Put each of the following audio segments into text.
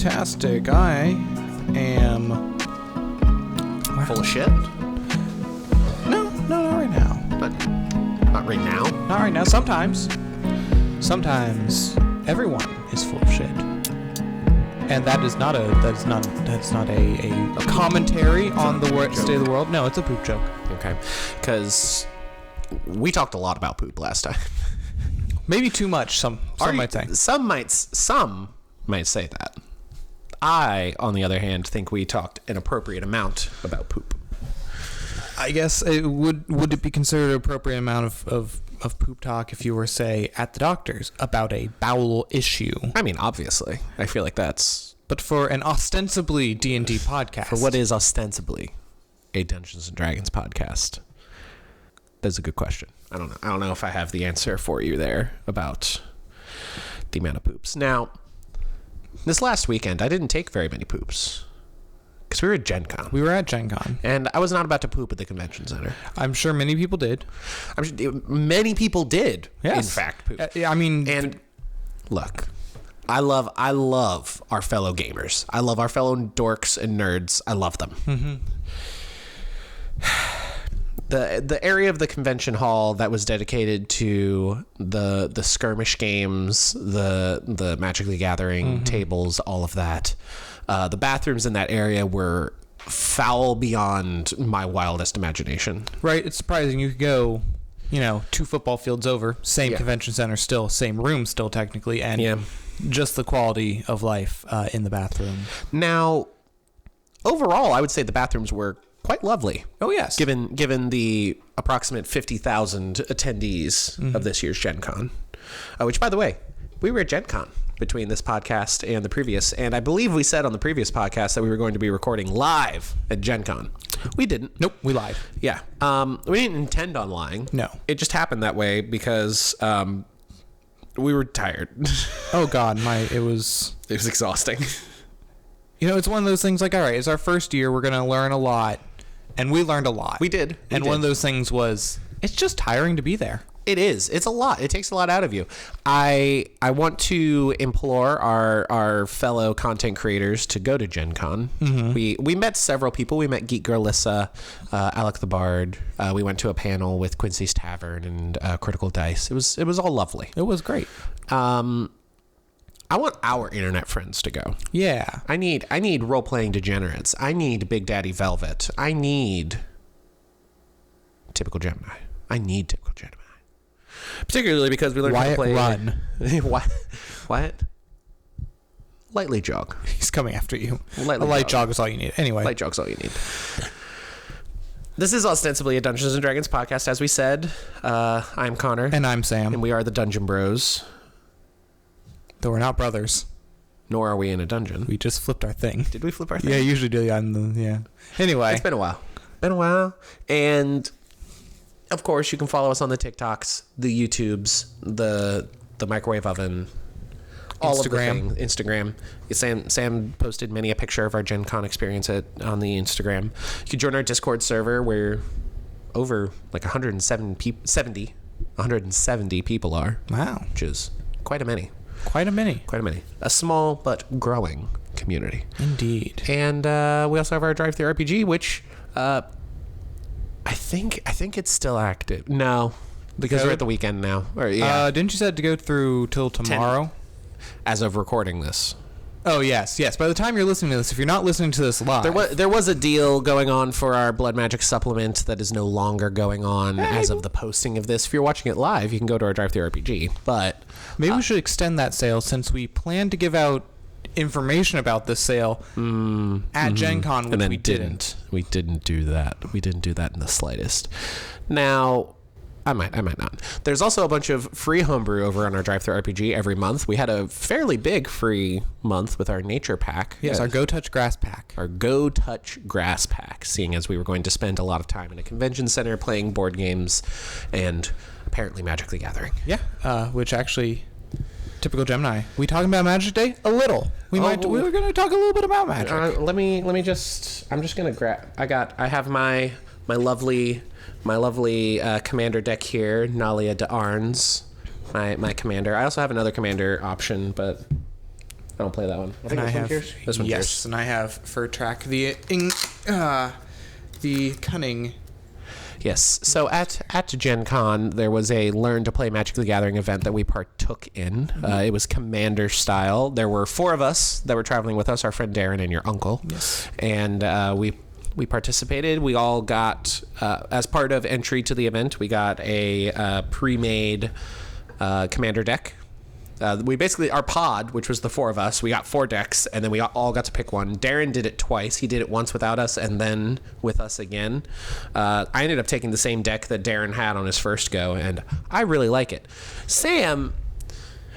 fantastic. I am Full of shit? No, not right now. But not right now? Not right now. Sometimes everyone is full of shit. And that's not a commentary on the state of the world. No, it's a poop joke. Okay. Because we talked a lot about poop last time. Maybe too much, some might say. Some might say that. I, on the other hand, think we talked an appropriate amount about poop. I guess would it be considered an appropriate amount of poop talk if you were, say, at the doctor's about a bowel issue? I mean, obviously. I feel like that's... But for an ostensibly D&D podcast... For what is ostensibly a Dungeons & Dragons podcast? That's a good question. I don't know if I have the answer for you there about the amount of poops. Now, this last weekend, I didn't take very many poops. Because we were at GenCon. We were at GenCon. And I was not about to poop at the convention center. I'm sure many people did. Many people did, yes. in fact, poop. And look, I love our fellow gamers. I love our fellow dorks and nerds. I love them. Mm-hmm. The area of the convention hall that was dedicated to the skirmish games, the Magic the Gathering tables, all of that. The bathrooms in that area were foul beyond my wildest imagination. Right, it's surprising. You could go, 2 football fields over, same convention center still, same room still technically, and just the quality of life in the bathroom. Now, overall, I would say the bathrooms were quite lovely. Oh, yes. Given the approximate 50,000 attendees of this year's GenCon, which, by the way, we were at GenCon between this podcast and the previous, and I believe we said on the previous podcast that we were going to be recording live at GenCon. We didn't. Nope, we lied. Yeah. We didn't intend on lying. No. It just happened that way because we were tired. Oh, God. It was exhausting. It's one of those things like, all right, it's our first year. We're going to learn a lot. And we learned a lot. We did. One of those things was, it's just tiring to be there. It is. It's a lot. It takes a lot out of you. I want to implore our fellow content creators to go to GenCon. Mm-hmm. We met several people. We met Geek Girl Lissa, Alec the Bard. We went to a panel with Quincy's Tavern and Critical Dice. It was all lovely. It was great. I want our internet friends to go. Yeah. I need role-playing degenerates. I need Big Daddy Velvet. I need Typical Gemini. Particularly because we learned how to play... Run. Wyatt? Lightly jog. He's coming after you. A light jog is all you need. Anyway. Light jog's all you need. This is ostensibly a Dungeons & Dragons podcast, as we said. I'm Connor. And I'm Sam. And we are the Dungeon Bros. Though we're not brothers. Nor are we in a dungeon. We just flipped our thing. Did we flip our thing? Yeah, usually do. Anyway. It's been a while. And... Of course, you can follow us on the TikToks, the YouTubes, the microwave oven, all Instagram. of the things. Instagram. Sam posted many a picture of our Gen Con experience on the Instagram. You can join our Discord server where over like 170 people are. Wow. Which is quite a many. A small but growing community. Indeed. And we also have our Drive-Thru RPG, which... I think it's still active. No, because we're at the weekend now. Didn't you say to go through till tomorrow? 10, as of recording this. Oh, yes. By the time you're listening to this, if you're not listening to this live... There was a deal going on for our Blood Magic supplement that is no longer going on as of the posting of this. If you're watching it live, you can go to our Drive-Thru RPG, but... Maybe we should extend that sale since we plan to give out information about this sale at GenCon, which we didn't. We didn't do that. We didn't do that in the slightest. Now, I might not. There's also a bunch of free homebrew over on our Drive-Thru RPG every month. We had a fairly big free month with our nature pack. Yes, our Go Touch Grass pack. Our Go Touch Grass pack, seeing as we were going to spend a lot of time in a convention center playing board games and apparently Magic the Gathering. Yeah, which actually... Typical Gemini. We talking about Magic Day? A little. We were going to talk a little bit about Magic. Let me just. I'm just going to grab. I have my lovely commander deck here, Nalia de Arns, my commander. I also have another commander option, but I don't play that one. I think this one's yours. This one's yours. And I have for track the cunning. Yes. So at GenCon, there was a Learn to Play Magic the Gathering event that we partook in. It was Commander style. There were 4 of us that were traveling with us, our friend Darren and your uncle. Yes. And we participated. We all got, as part of entry to the event, we got a pre-made Commander deck. We basically, our pod, which was the 4 of us, we got 4 decks, and then we all got to pick one. Darren did it twice. He did it once without us and then with us again. I ended up taking the same deck that Darren had on his first go, and I really like it. Sam,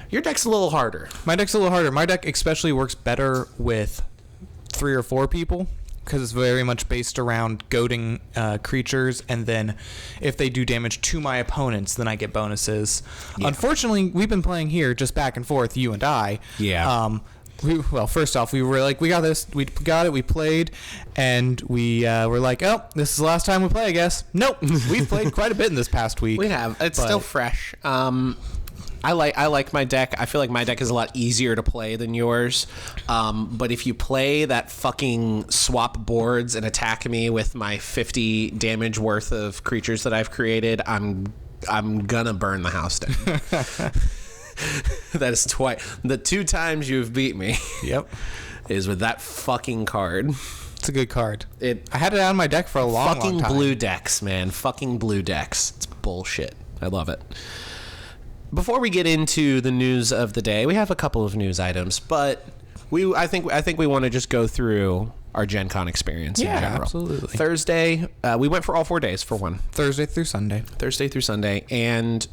your deck's a little harder. My deck's a little harder. My deck especially works better with 3 or 4 people, because it's very much based around goading creatures, and then if they do damage to my opponents, then I get bonuses. Yeah. Unfortunately, we've been playing here just back and forth, you and I. Yeah. Well, first off, we were like, we got this, we got it, we played, and we were like, oh, this is the last time we play, I guess. Nope, we've played quite a bit in this past week. We have. It's still fresh. I like my deck. I feel like my deck is a lot easier to play than yours. But if you play that fucking swap boards and attack me with my 50 damage worth of creatures that I've created, I'm gonna burn the house down. That is twice. The 2 times you've beat me. Yep. Is with that fucking card. It's a good card. I had it on my deck for a long time. Fucking blue decks, man. Fucking blue decks. It's bullshit. I love it. Before we get into the news of the day, we have a couple of news items, but I think we want to just go through our GenCon experience in general. Yeah, absolutely. Thursday, we went for all 4 days for one. Thursday through Sunday, and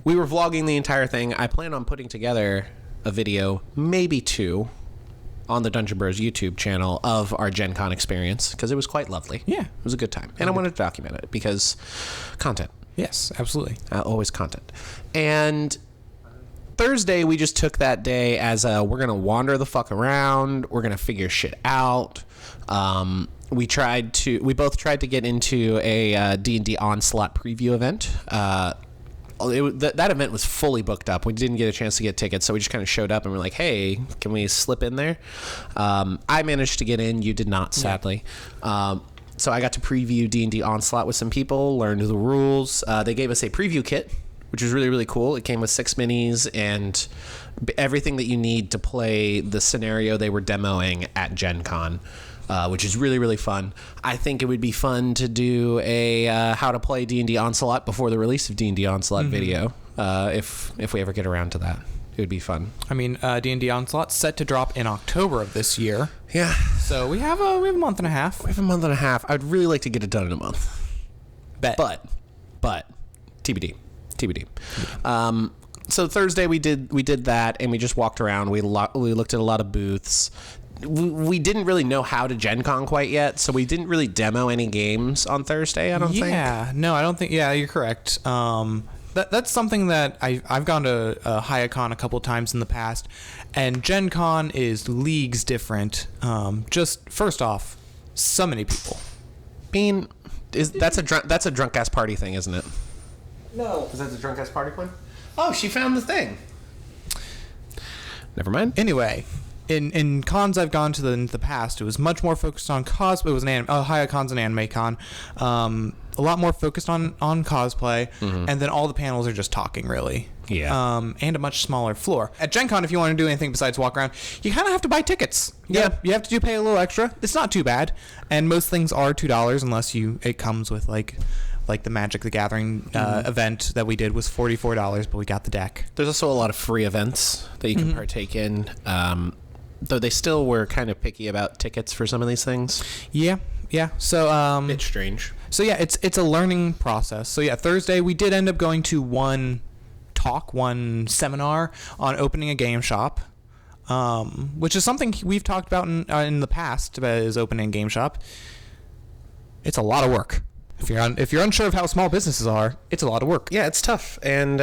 we were vlogging the entire thing. I plan on putting together a video, maybe 2, on the Dungeon Bros YouTube channel of our GenCon experience, because it was quite lovely. Yeah. It was a good time, and I wanted to document it because content. Yes, absolutely. Always content. And Thursday, we just took that day as we're going to wander the fuck around. We're going to figure shit out. We both tried to get into a D&D Onslaught preview event. That event was fully booked up. We didn't get a chance to get tickets, so we just kind of showed up and we're like, hey, can we slip in there? I managed to get in. You did not, sadly. Yeah. So I got to preview D&D Onslaught with some people, learned the rules. They gave us a preview kit, which was really, really cool. It came with 6 minis and everything that you need to play the scenario they were demoing at GenCon, which is really, really fun. I think it would be fun to do a how to play D&D Onslaught before the release of D&D Onslaught video, if we ever get around to that. It would be fun. I mean, D&D Onslaught set to drop in October of this year. Yeah. So we have a month and a half. We have a month and a half. I'd really like to get it done in a month. Bet. But TBD. So Thursday we did that, and we just walked around. We looked at a lot of booths. We didn't really know how to GenCon quite yet, so we didn't really demo any games on Thursday, I don't think. Yeah. No, I don't think. Yeah, you're correct. That's something that I've gone to HyaCon a couple times in the past, and GenCon is leagues different. Just first off, so many people. Bean, that's a drunk ass party thing, isn't it? No. Is that the drunk ass party one? Oh, she found the thing. Never mind. Anyway, in cons I've gone to in the past, it was much more focused on cosplay. It was HyaCon's an anime con. A lot more focused on cosplay, and then all the panels are just talking, really. Yeah. And a much smaller floor. At GenCon, if you want to do anything besides walk around, you kind of have to buy tickets. Yeah. You have to pay a little extra. It's not too bad, and most things are $2 unless it comes with like the Magic the Gathering event that we did was $44, but we got the deck. There's also a lot of free events that you can partake in, though they still were kind of picky about tickets for some of these things. Yeah. So it's strange. So yeah, it's a learning process. So yeah, Thursday we did end up going to one seminar on opening a game shop, which is something we've talked about in the past, is opening a game shop. It's a lot of work. If you're unsure of how small businesses are, it's a lot of work. Yeah, it's tough, and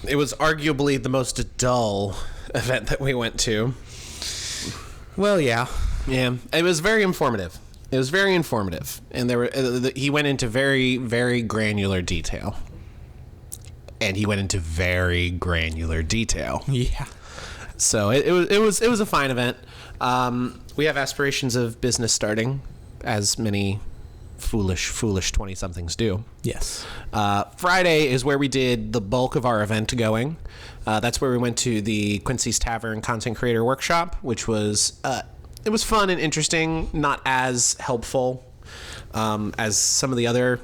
it was arguably the most dull event that we went to. Well, yeah, it was very informative. And he went into very, very granular detail. Yeah. So it was a fine event. We have aspirations of business starting, as many foolish 20-somethings do. Yes. Friday is where we did the bulk of our event going. That's where we went to the Quincy's Tavern Content Creator Workshop, which was it was fun and interesting, not as helpful as some of the other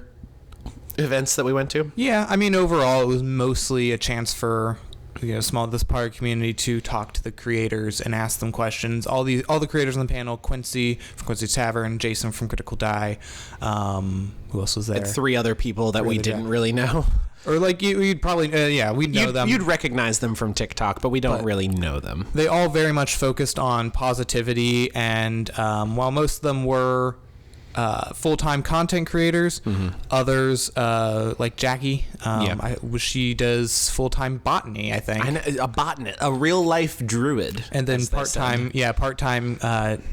events that we went to. Yeah, I mean, overall, it was mostly a chance for this part of the community to talk to the creators and ask them questions. All the creators on the panel: Quincy from Quincy's Tavern, Jason from Critical Die. Who else was there? And 3 other people that we didn't really know. Or like you'd probably we'd know them. You'd recognize them from TikTok, but we don't really know them. They all very much focused on positivity, and while most of them were full-time content creators, others like Jackie, she does full-time botany, I think. I know, a botanist, a real-life druid, and then part-time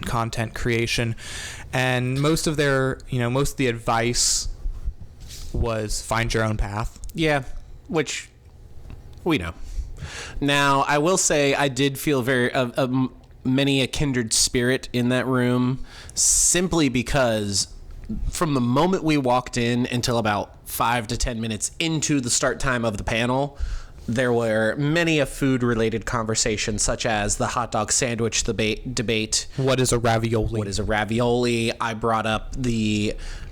content creation, and most of the advice was find your own path. Yeah, which we know. Now, I will say I did feel very many a kindred spirit in that room, simply because from the moment we walked in until about 5 to 10 minutes into the start time of the panel, there were many a food-related conversation, such as the hot dog sandwich debate. What is a ravioli? I brought up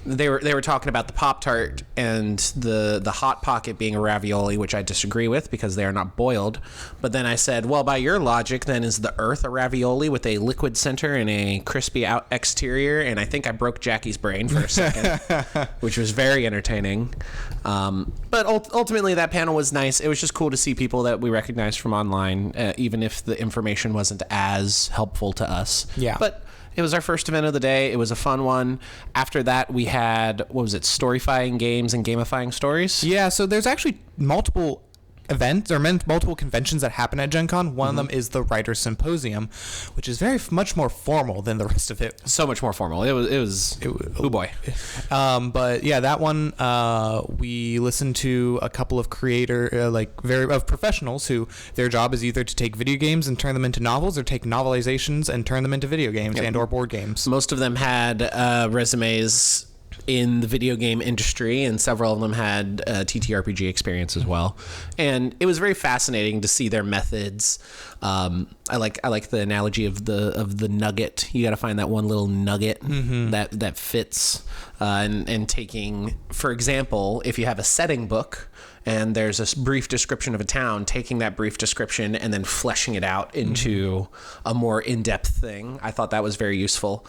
they were talking about the Pop-Tart and the Hot Pocket being a ravioli, which I disagree with because they are not boiled. But then I said, well, by your logic, then is the Earth a ravioli with a liquid center and a crispy out exterior? And I think I broke Jackie's brain for a second, which was very entertaining. But ultimately, that panel was nice. It was just cool to see people that we recognized from online, even if the information wasn't as helpful to us. Yeah. But it was our first event of the day. It was a fun one. After that, we had, storyfying games and gamifying stories? Yeah, so there's actually multiple events or multiple conventions that happen at GenCon. One of them is the Writer Symposium, which is very much more formal than the rest of it. So much more formal. It was oh boy. But yeah, that one we listened to a couple of professionals who their job is either to take video games and turn them into novels, or take novelizations and turn them into video games and or board games. Most of them had resumes in the video game industry, and several of them had TTRPG experience as well. And it was very fascinating to see their methods. I like the analogy of the nugget. You got to find that one little nugget that fits. And taking, for example, if you have a setting book and there's a brief description of a town, taking that brief description and then fleshing it out into a more in-depth thing. I thought that was very useful.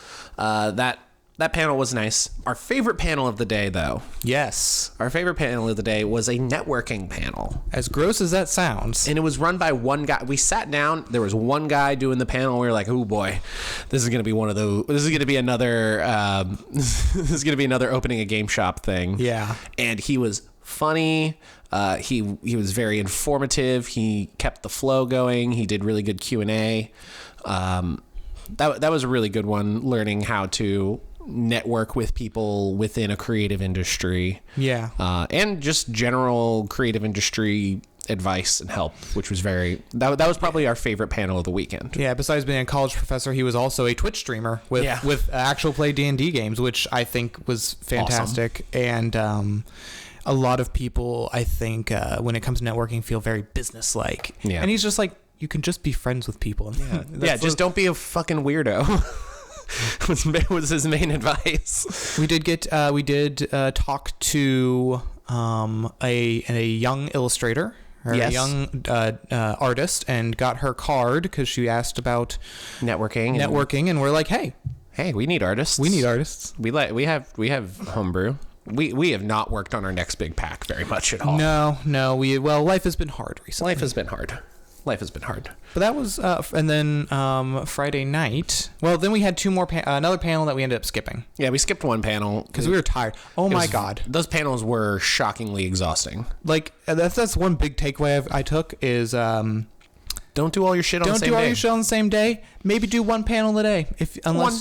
That panel was nice. Our favorite panel of the day, though. Yes. Our favorite panel of the day was a networking panel. As gross as that sounds. And it was run by one guy. We sat down. There was one guy doing the panel. And we were like, oh, boy. This is going to be one of those. This is going to be another opening a game shop thing. Yeah. And he was funny. He was very informative. He kept the flow going. He did really good Q&A. That was a really good one, learning how to network with people within a creative industry. Yeah. And just general creative industry advice and help, which was that was probably our favorite panel of the weekend. Yeah, besides being a college professor, he was also a Twitch streamer with actual play D&D games, which I think was fantastic. Awesome. And a lot of people, I think, when it comes to networking, feel very business-like. Yeah. And he's just like, you can just be friends with people. Yeah, just don't be a fucking weirdo. was his main advice. We did talk to a young illustrator, or a young artist, and got her card because she asked about networking, and we're like, hey, we need artists. We have homebrew. We have not worked on our next big pack very much at all. No. Life has been hard recently. Life has been hard. But that was, and then Friday night. Well, then we had two more, another panel that we ended up skipping. Yeah, we skipped one panel because we were tired. Oh my God, those panels were shockingly exhausting. Like that's one big takeaway I took is don't do all your shit on the same day. Don't do all your shit on the same day. Maybe do one panel a day,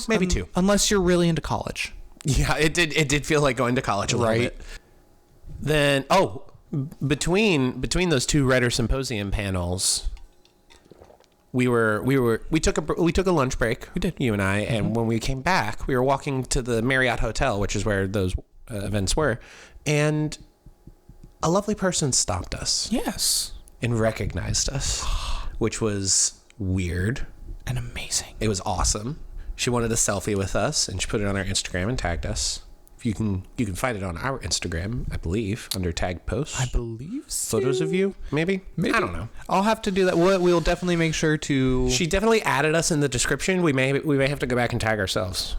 maybe two, unless you're really into college. Yeah, it did feel like going to college a little bit. Then between those two Writer Symposium panels, we took a lunch break. We did. You and I, and when we came back, we were walking to the Marriott Hotel, which is where those events were, and a lovely person stopped us. Yes. And recognized us, which was weird and amazing. It was awesome. She wanted a selfie with us, and she put it on our Instagram and tagged us. You can find it on our Instagram, I believe, under tagged posts. I believe so. Photos of you, maybe? I don't know. I'll have to do that. We'll definitely make sure to. She definitely added us in the description. We may have to go back and tag ourselves.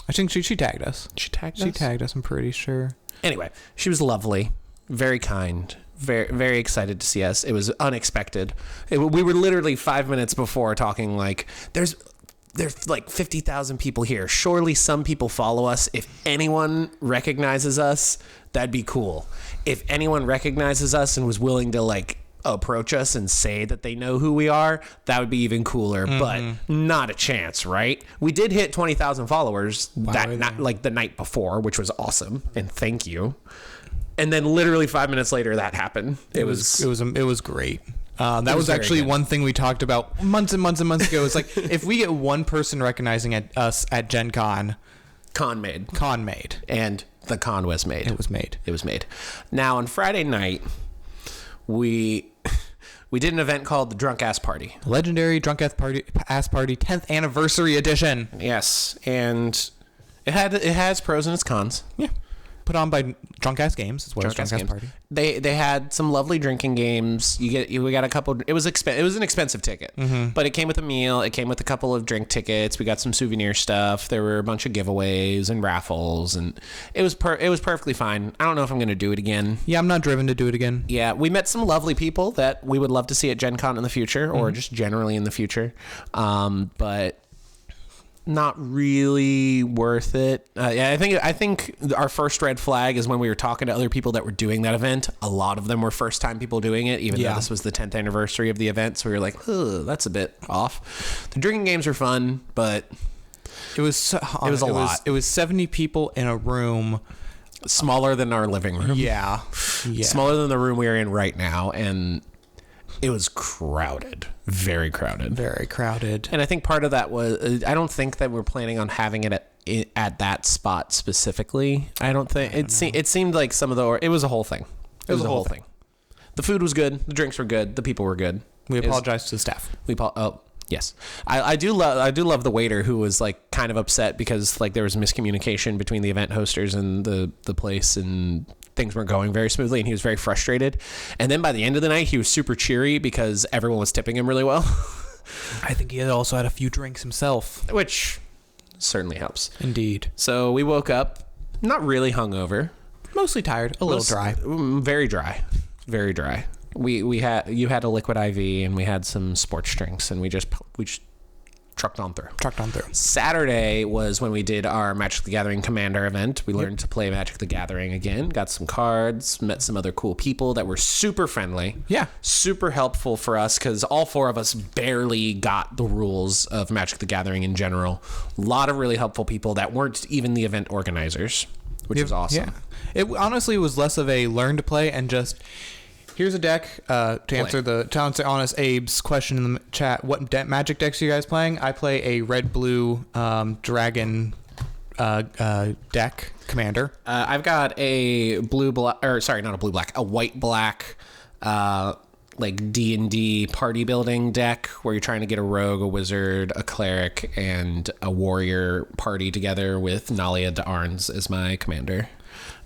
I think she tagged us. She tagged us? She tagged us, I'm pretty sure. Anyway, she was lovely, very kind, very, very excited to see us. It was unexpected. We were literally 5 minutes before talking like, there's like 50,000 people here. Surely some people follow us. If anyone recognizes us, that'd be cool. If anyone recognizes us and was willing to like approach us and say that they know who we are, that would be even cooler. But not a chance, right? We did hit 20,000 followers the night before, which was awesome. And thank you. And then literally 5 minutes later, that happened. It was great. That was actually one thing we talked about months and months and months ago. It's like, if we get one person recognizing us at GenCon, con made. And the con was made. It was made. Now, on Friday night, we did an event called the Drunk Ass Party. Legendary Drunk Ass Party 10th Anniversary Edition. Yes, and it has pros and its cons. Yeah. Put on by Drunk Ass Games as well as Drunk Ass Party. They had some lovely drinking games. We got a couple. It was an expensive ticket, but it came with a meal. It came with a couple of drink tickets. We got some souvenir stuff. There were a bunch of giveaways and raffles, and it was perfectly fine. I don't know if I'm going to do it again. Yeah, I'm not driven to do it again. Yeah, we met some lovely people that we would love to see at Gen Con in the future, or just generally in the future. But not really worth it. Yeah, I think our first red flag is when we were talking to other people that were doing that event. A lot of them were first time people doing it, even though this was the 10th anniversary of the event. So we were like, that's a bit off. The drinking games are fun, but it was a lot. It was 70 people in a room smaller than our living room. Yeah. Smaller than the room we're in right now, and it was crowded. Very crowded. And I think part of that was, I don't think that we're planning on having it at that spot specifically. I don't think it seemed like it was a whole thing. It was a whole thing. The food was good. The drinks were good. The people were good. We apologize to the staff. Yes. I do love the waiter who was like kind of upset because like there was miscommunication between the event hosters and the place, and things weren't going very smoothly, and he was very frustrated. And then by the end of the night, he was super cheery because everyone was tipping him really well. I think he also had a few drinks himself, which certainly helps. Indeed. So we woke up not really hungover, mostly tired, a little dry, very dry. You had a liquid IV, and we had some sports drinks, and we just trucked on through. Saturday was when we did our Magic the Gathering Commander event. We learned to play Magic the Gathering again, got some cards, met some other cool people that were super friendly. Yeah. Super helpful for us because all four of us barely got the rules of Magic the Gathering in general. A lot of really helpful people that weren't even the event organizers, which was awesome. Yeah. It honestly was less of a learn to play and just, here's a deck to answer honest Abe's question in the chat. What Magic decks are you guys playing? I play a red-blue dragon deck commander. I've got a a white-black like D&D party building deck where you're trying to get a rogue, a wizard, a cleric, and a warrior party together with Nalia d'Arnes as my commander.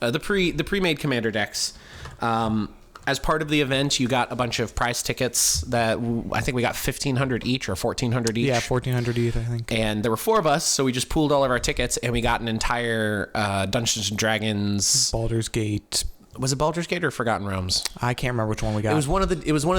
The pre-made commander decks. As part of the event, you got a bunch of prize tickets that I think we got 1,500 each or 1,400 each. Yeah, 1,400 each, I think. And there were four of us, so we just pooled all of our tickets, and we got an entire Dungeons & Dragons... Baldur's Gate. Was it Baldur's Gate or Forgotten Realms? I can't remember which one we got. It was one of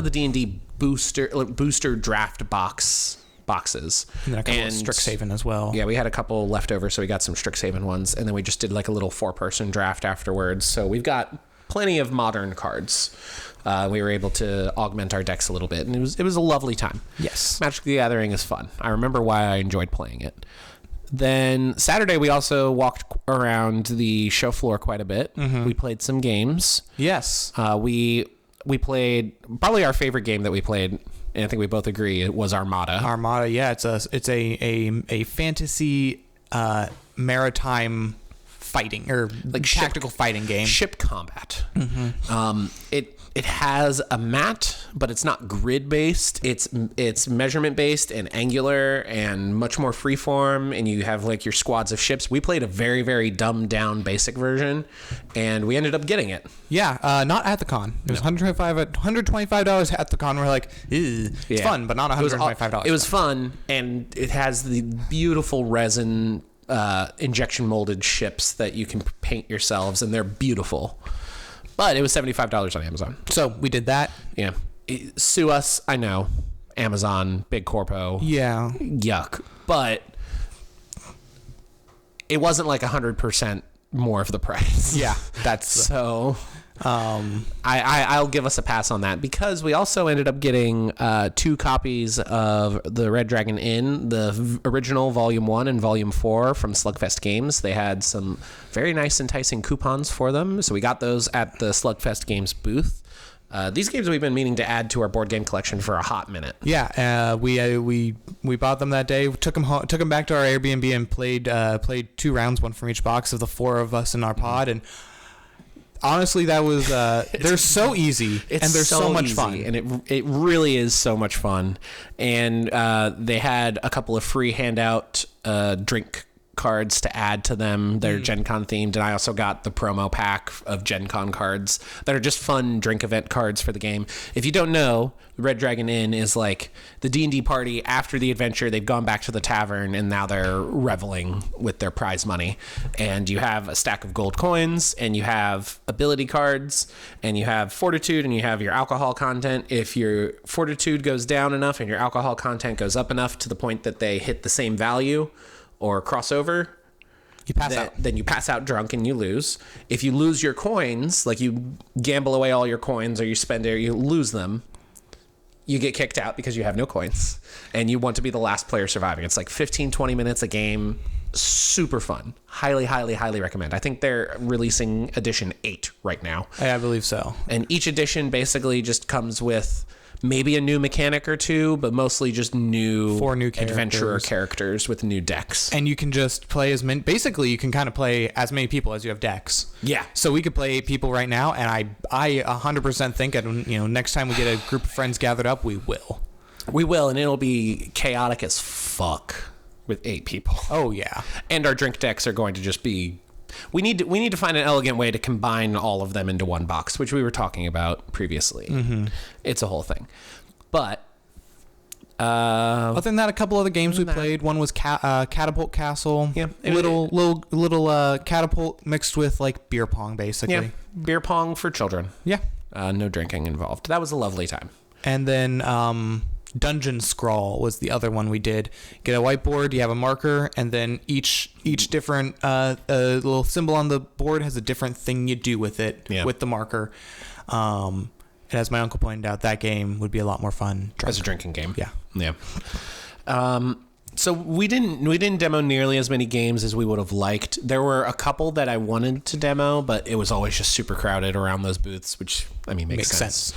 the D&D booster draft boxes. And then a couple of Strixhaven as well. Yeah, we had a couple left over, so we got some Strixhaven ones, and then we just did like a little 4-person draft afterwards. So we've got plenty of modern cards. We were able to augment our decks a little bit, and it was a lovely time. Yes. Magic the Gathering is fun. I remember why I enjoyed playing it. Then Saturday, we also walked around the show floor quite a bit. Mm-hmm. We played some games. Yes. We played probably our favorite game that we played and I think we both agree it was Armada. Armada, yeah, it's a fantasy maritime fighting or like tactical fighting game. Ship combat. It has a mat, but it's not grid based. It's measurement based and angular and much more freeform. And you have like your squads of ships. We played a very, very dumbed down basic version, and we ended up getting it. Yeah, not at the con. It was $125 at the con. We're like, it's fun, but not $125. It was fun, and it has the beautiful resin injection molded ships that you can paint yourselves, and they're beautiful. But it was $75 on Amazon. So we did that. Yeah. Sue us, I know. Amazon, big corpo. Yeah. Yuck. But it wasn't like 100% more of the price. Yeah. That's so I'll give us a pass on that, because we also ended up getting 2 copies of the Red Dragon Inn, the original Volume 1 and Volume 4 from Slugfest Games. They had some very nice, enticing coupons for them, so we got those at the Slugfest Games booth. These games we've been meaning to add to our board game collection for a hot minute. Yeah, we bought them that day. We took them back to our Airbnb and played 2 rounds, one from each box of the 4 of us in our pod, and honestly, that was they're so easy and they're so much fun, and it really is so much fun. And they had a couple of free handout drink cards to add to them. They're GenCon themed, and I also got the promo pack of GenCon cards that are just fun drink event cards for the game. If you don't know, Red Dragon Inn is like the D&D party after the adventure. They've gone back to the tavern, and now they're reveling with their prize money. And you have a stack of gold coins, and you have ability cards, and you have fortitude, and you have your alcohol content. If your fortitude goes down enough and your alcohol content goes up enough to the point that they hit the same value or crossover, you pass out. Then you pass out drunk and you lose. If you lose your coins, like you gamble away all your coins, or you spend it, or you lose them, you get kicked out because you have no coins, and you want to be the last player surviving. It's like 15-20 minutes a game. Super fun. Highly, highly, highly recommend. I think they're releasing edition 8 right now. I believe so. And each edition basically just comes with maybe a new mechanic or 2, but mostly just 4 new adventurer characters with new decks. And you can just play as many. Basically, you can kind of play as many people as you have decks. Yeah. So we could play 8 people right now, and I 100% think next time we get a group of friends gathered up, we will. We will, and it'll be chaotic as fuck with 8 people. Oh yeah. And our drink decks are going to just be. We need to find an elegant way to combine all of them into one box, which we were talking about previously. Mm-hmm. It's a whole thing. But other than that, a couple other games we played. One was Catapult Castle. Yeah, little catapult mixed with like beer pong, basically. Yeah, beer pong for children. Yeah, no drinking involved. That was a lovely time. And then Dungeon Scrawl was the other one we did. Get a whiteboard, you have a marker, and then each different little symbol on the board has a different thing you do with it, with the marker. And as my uncle pointed out, that game would be a lot more fun as a drinking game. Yeah. So we didn't demo nearly as many games as we would have liked. There were a couple that I wanted to demo, but it was always just super crowded around those booths, which makes sense.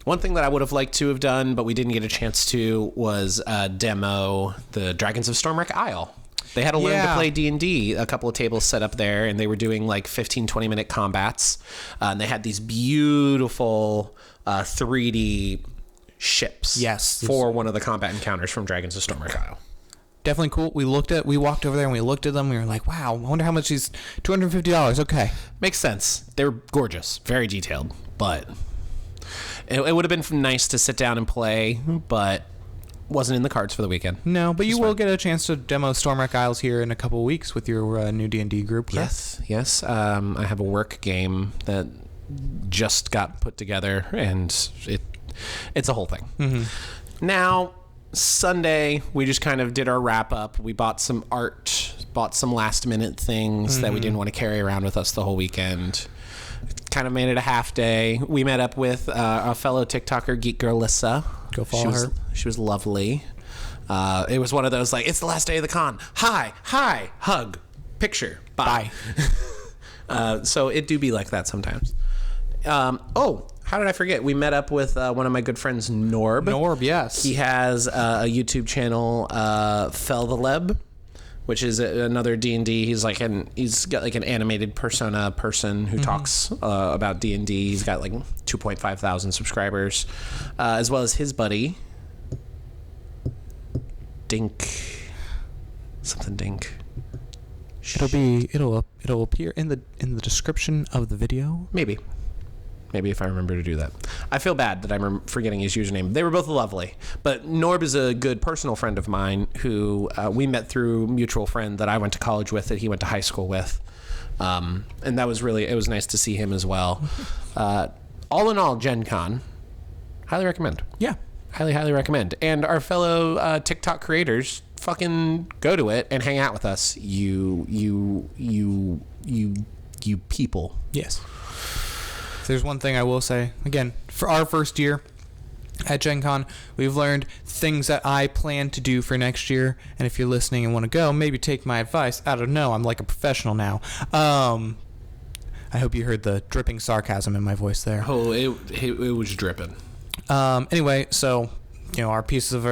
One thing that I would have liked to have done, but we didn't get a chance to, was demo the Dragons of Stromwreck Isle. They had a Learn to Play D&D, a couple of tables set up there, and they were doing like 15-20 minute combats. And they had these beautiful 3D ships for one of the combat encounters from Dragons of Stromwreck Isle. Definitely cool. We walked over there and we looked at them. We were like, wow, I wonder how much these $250. Okay. Makes sense. They were gorgeous, very detailed, but it would have been nice to sit down and play, but wasn't in the cards for the weekend. No, but you will get a chance to demo Stormwreck Isles here in a couple of weeks with your new D&D group. Correct? Yes. I have a work game that just got put together, and it's a whole thing. Mm-hmm. Now, Sunday, we just kind of did our wrap up. We bought some art, bought some last minute things that we didn't want to carry around with us the whole weekend. Kind of made it a half day. We met up with a fellow TikToker, Geek Girl Lissa. Go follow her. She was lovely. It was one of those like, it's the last day of the con. Hi, hug, picture, bye. So it do be like that sometimes. How how did I forget? We met up with one of my good friends, Norb. Norb, yes. He has a YouTube channel, Feltheleb, which is another D&D. He's got like an animated persona person who talks about D&D. He's got like 2.5 thousand subscribers, as well as his buddy, Dink. Something Dink. It'll appear in the description of the video. Maybe if I remember to do that. I feel bad that I'm forgetting his username. They were both lovely, but Norb is a good personal friend of mine who we met through a mutual friend that I went to college with, that he went to high school with, and it was nice to see him as well. All in all, GenCon, highly recommend. Yeah, highly recommend. And our fellow TikTok creators, fucking go to it and hang out with us. You people. Yes. If there's one thing I will say, again, for our first year at GenCon, we've learned things that I plan to do for next year. And if you're listening and want to go, maybe take my advice. I don't know. I'm like a professional now. I hope you heard the dripping sarcasm in my voice there. Oh, it was dripping. Anyway, so, our pieces of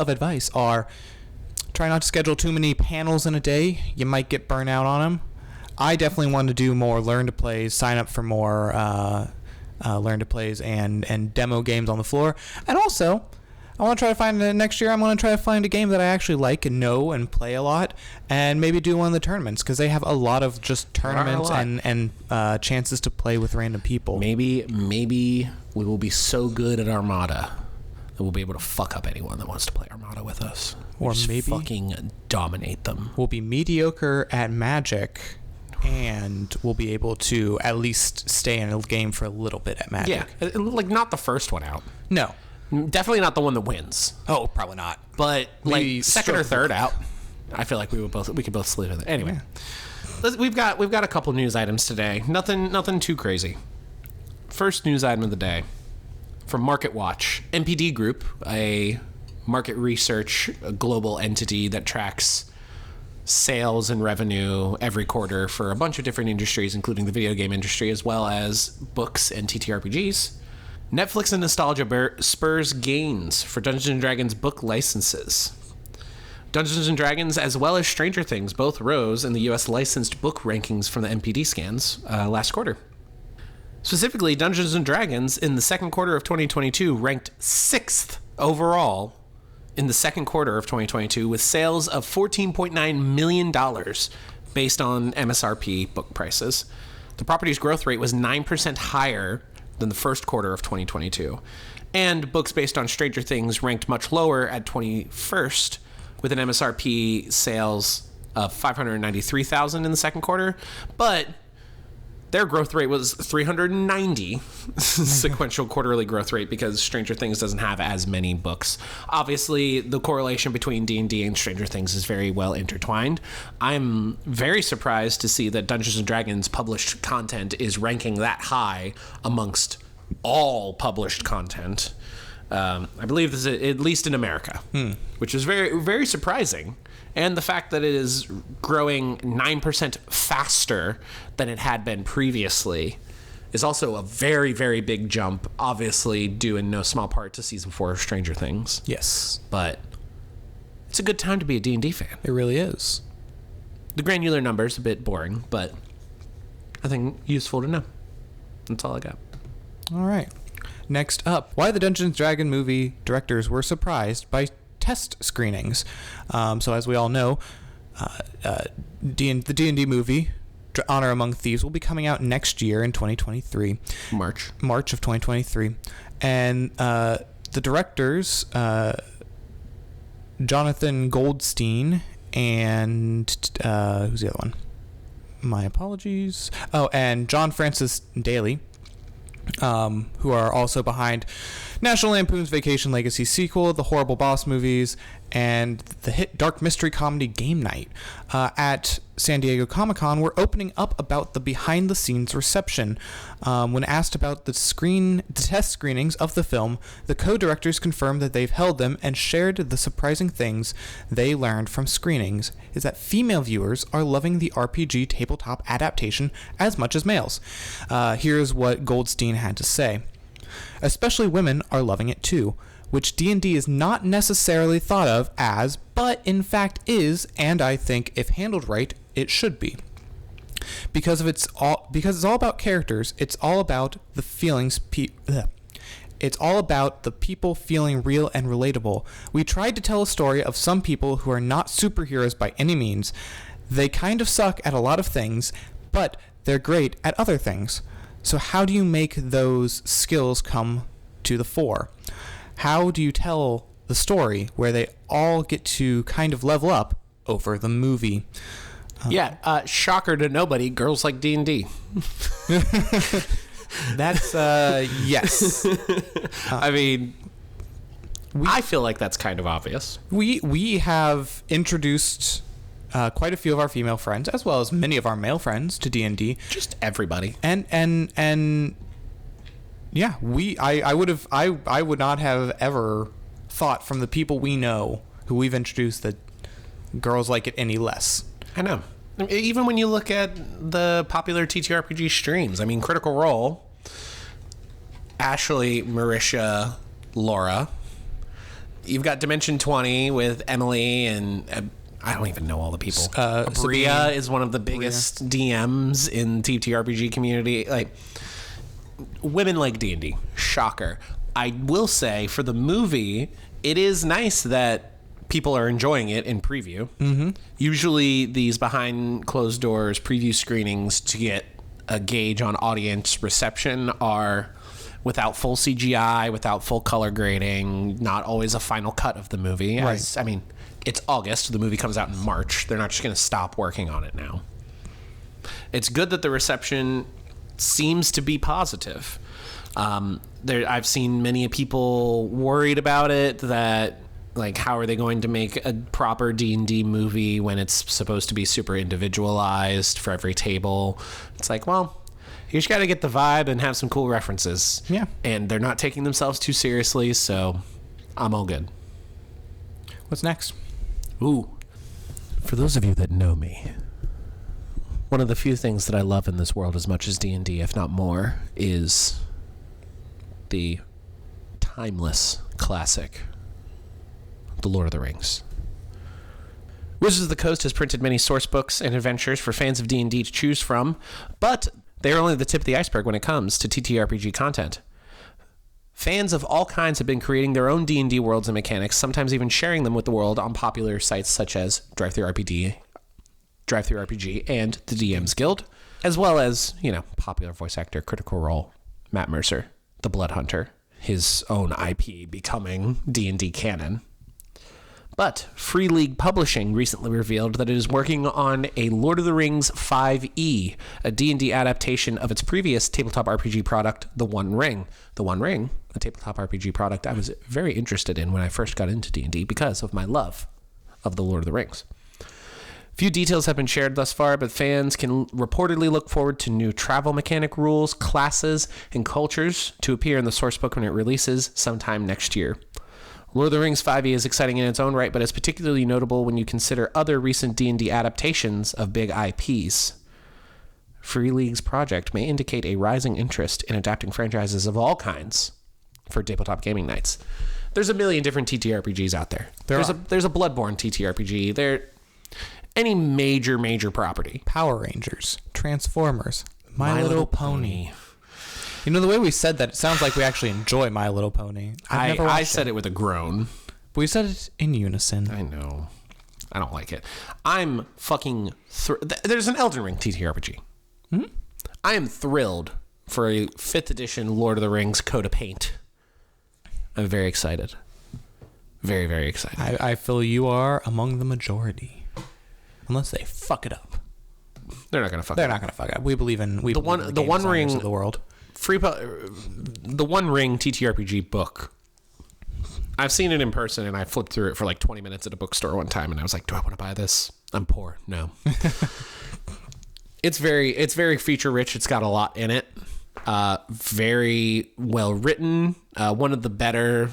advice are: try not to schedule too many panels in a day. You might get burnout on them. I definitely want to do more learn to plays, sign up for more learn to plays and demo games on the floor. And also, I want to try to find next year. I'm going to try to find a game that I actually like and know and play a lot, and maybe do one of the tournaments, because they have a lot of just tournaments and chances to play with random people. Maybe we will be so good at Armada that we'll be able to fuck up anyone that wants to play Armada with us. Or just maybe fucking dominate them. We'll be mediocre at Magic, and we'll be able to at least stay in a game for a little bit at Magic. Yeah, like not the first one out. No. Definitely not the one that wins. Oh, probably not. But Maybe like second or third out. I feel like we could both sleep with it. Anyway, we've got a couple news items today. Nothing too crazy. First news item of the day from Market Watch. MPD Group, a market research global entity that tracks sales and revenue every quarter for a bunch of different industries, including the video game industry, as well as books and TTRPGs. Netflix and nostalgia spurs gains for Dungeons & Dragons book licenses. Dungeons & Dragons, as well as Stranger Things, both rose in the U.S. licensed book rankings from the MPD scans last quarter. Specifically, Dungeons & Dragons in the second quarter of 2022 ranked 6th overall in the second quarter of 2022, with sales of $14.9 million based on MSRP book prices. The property's growth rate was 9% higher than the first quarter of 2022. And books based on Stranger Things ranked much lower at 21st, with an MSRP sales of $593,000 in the second quarter. But their growth rate was 390 sequential quarterly growth rate, because Stranger Things doesn't have as many books. Obviously, the correlation between D&D and Stranger Things is very well intertwined. I'm very surprised to see that Dungeons & Dragons published content is ranking that high amongst all published content. I believe this is at least in America, which is very, very surprising. And the fact that it is growing 9% faster than it had been previously is also a very, very big jump, obviously due in no small part to season 4 of Stranger Things. Yes. But it's a good time to be a D&D fan. It really is. The granular number's a bit boring, but I think useful to know. That's all I got. All right. Next up, why the Dungeons & Dragons movie directors were surprised by test screenings. So as we all know, the D&D movie, Honor Among Thieves, will be coming out next year in 2023. March of 2023. And the directors, Jonathan Goldstein and who's the other one? My apologies. Oh, and John Francis Daly, who are also behind National Lampoon's Vacation Legacy sequel, the Horrible Boss movies, and the hit dark mystery comedy Game Night. At San Diego Comic-Con were opening up about the behind-the-scenes reception. When asked about the test screenings of the film, the co-directors confirmed that they've held them and shared the surprising things they learned from screenings is that female viewers are loving the RPG tabletop adaptation as much as males. Here's what Goldstein had to say. Especially women are loving it too, which D&D is not necessarily thought of as, but in fact is, and I think if handled right, it should be. Because it's all about characters, it's all about the feelings it's all about the people feeling real and relatable. We tried to tell a story of some people who are not superheroes by any means. They kind of suck at a lot of things, but they're great at other things. So how do you make those skills come to the fore? How do you tell the story where they all get to kind of level up over the movie? Shocker to nobody, girls like D&D. That's, yes. I mean, I feel like that's kind of obvious. We have introduced quite a few of our female friends, as well as many of our male friends, to D&D. Just everybody. And yeah, I would not have ever thought from the people we know who we've introduced that girls like it any less. I know. Even when you look at the popular TTRPG streams, I mean, Critical Role, Ashley, Marisha, Laura. You've got Dimension 20 with Emily and I don't even know all the people. Bria is one of the biggest DMs in TTRPG community. Like, women like D&D. Shocker. I will say, for the movie, it is nice that people are enjoying it in preview. Mm-hmm. Usually these behind closed doors preview screenings to get a gauge on audience reception are without full CGI, without full color grading, not always a final cut of the movie. Right. I mean, it's August. The movie comes out in March. They're not just going to stop working on it now. It's good that the reception seems to be positive. I've seen many people worried about it, that like, how are they going to make a proper D&D movie when it's supposed to be super individualized for every table? It's like, well, you just got to get the vibe and have some cool references. Yeah. And they're not taking themselves too seriously, so I'm all good. What's next? Ooh. For those of you that know me, one of the few things that I love in this world as much as D&D, if not more, is the timeless classic, The Lord of the Rings. Wizards of the Coast has printed many source books and adventures for fans of D&D to choose from, but they are only the tip of the iceberg when it comes to TTRPG content. Fans of all kinds have been creating their own D&D worlds and mechanics, sometimes even sharing them with the world on popular sites such as DriveThruRPG and the DM's Guild, as well as, popular voice actor Critical Role, Matt Mercer, the Blood Hunter, his own IP becoming D&D canon. But Free League Publishing recently revealed that it is working on a Lord of the Rings 5e, a D&D adaptation of its previous tabletop RPG product, The One Ring. The One Ring, a tabletop RPG product I was very interested in when I first got into D&D because of my love of The Lord of the Rings. Few details have been shared thus far, but fans can reportedly look forward to new travel mechanic rules, classes, and cultures to appear in the source book when it releases sometime next year. Lord of the Rings 5e is exciting in its own right, but it's particularly notable when you consider other recent D&D adaptations of big IPs. Free League's project may indicate a rising interest in adapting franchises of all kinds for tabletop gaming nights. There's a million different TTRPGs out there. There's a Bloodborne TTRPG. Any major property. Power Rangers, Transformers, My Little Pony. The way we said that, it sounds like we actually enjoy My Little Pony. I said it with a groan. We said it in unison. I know. I don't like it. I'm fucking... There's an Elden Ring TTRPG. Hmm? I am thrilled for a 5th edition Lord of the Rings Coat of Paint. I'm very excited. Very, very excited. I feel you are among the majority. Unless they fuck it up. They're not going to fuck it up. They're not going to fuck it up. We believe in the One Ring of the world. The One Ring TTRPG book I've seen it in person, and I flipped through it for like 20 minutes at a bookstore one time, and I was like, do I want to buy this? I'm poor. No. It's very feature rich. It's got a lot in it. Very well written. One of the better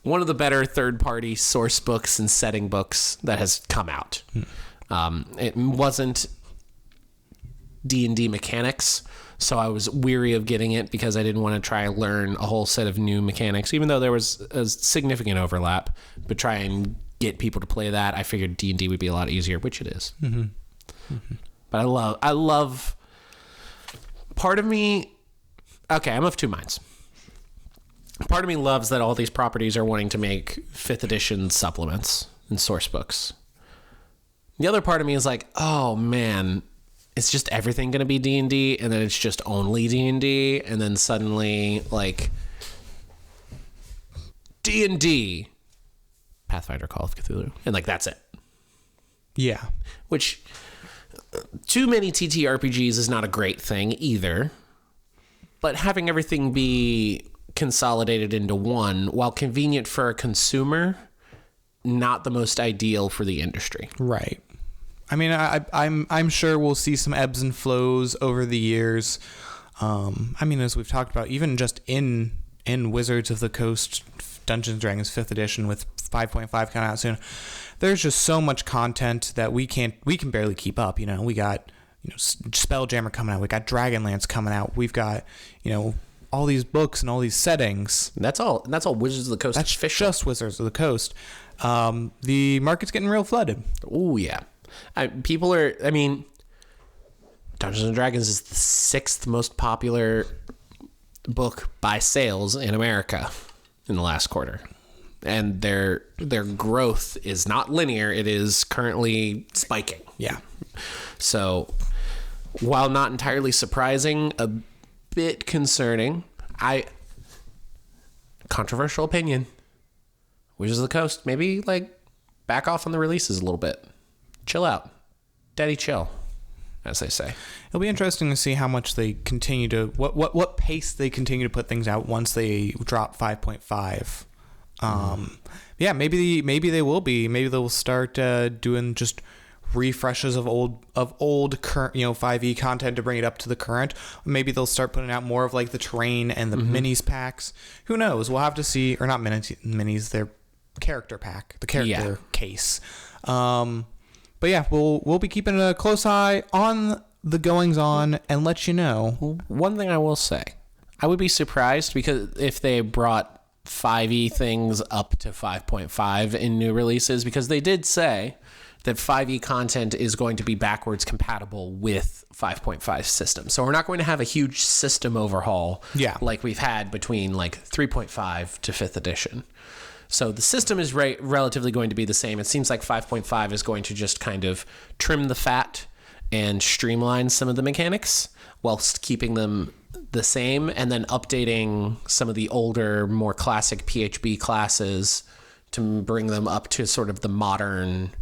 third-party source books and setting books that has come out. It wasn't D&D mechanics, so I was weary of getting it because I didn't want to try and learn a whole set of new mechanics, even though there was a significant overlap. But try and get people to play that, I figured D&D would be a lot easier, which it is. Mm-hmm. Mm-hmm. But I love. Part of me. Okay, I'm of two minds. Part of me loves that all these properties are wanting to make 5th edition supplements and source books. The other part of me is like, oh man, it's just everything going to be D&D, and then it's just only D&D, and then suddenly like D&D, Pathfinder, Call of Cthulhu, and like that's it. Yeah. Which too many TTRPGs is not a great thing either, but having everything be consolidated into one, while convenient for a consumer, not the most ideal for the industry. Right. I mean, I'm sure we'll see some ebbs and flows over the years. I mean, as we've talked about, even just in Wizards of the Coast, Dungeons and Dragons 5th edition with 5.5 coming out soon, there's just so much content that we can barely keep up. You know, we got Spelljammer coming out, we got Dragonlance coming out, we've got all these books and all these settings. That's all Wizards of the Coast. That's official. Just Wizards of the Coast. The market's getting real flooded. Oh yeah. Dungeons and Dragons is the 6th most popular book by sales in America in the last quarter. And their growth is not linear. It is currently spiking. Yeah. So while not entirely surprising, a bit concerning, controversial opinion, Wizards of the Coast, maybe like back off on the releases a little bit. Chill out. Daddy chill, as they say. It'll be interesting to see how much they continue to, what pace they continue to put things out once they drop 5.5. Yeah, maybe they will be. Maybe they'll start doing just refreshes of old current 5e content to bring it up to the current. Maybe they'll start putting out more of like the terrain and the minis packs. Who knows? We'll have to see. Or not minis, their character pack, the character case. But yeah, we'll be keeping a close eye on the goings on and let you know. One thing I will say, I would be surprised because if they brought 5e things up to 5.5 in new releases, because they did say that 5e content is going to be backwards compatible with 5.5 systems. So we're not going to have a huge system overhaul like we've had between like 3.5 to 5th edition. So the system is relatively going to be the same. It seems like 5.5 is going to just kind of trim the fat and streamline some of the mechanics whilst keeping them the same, and then updating some of the older, more classic PHB classes to bring them up to sort of the modern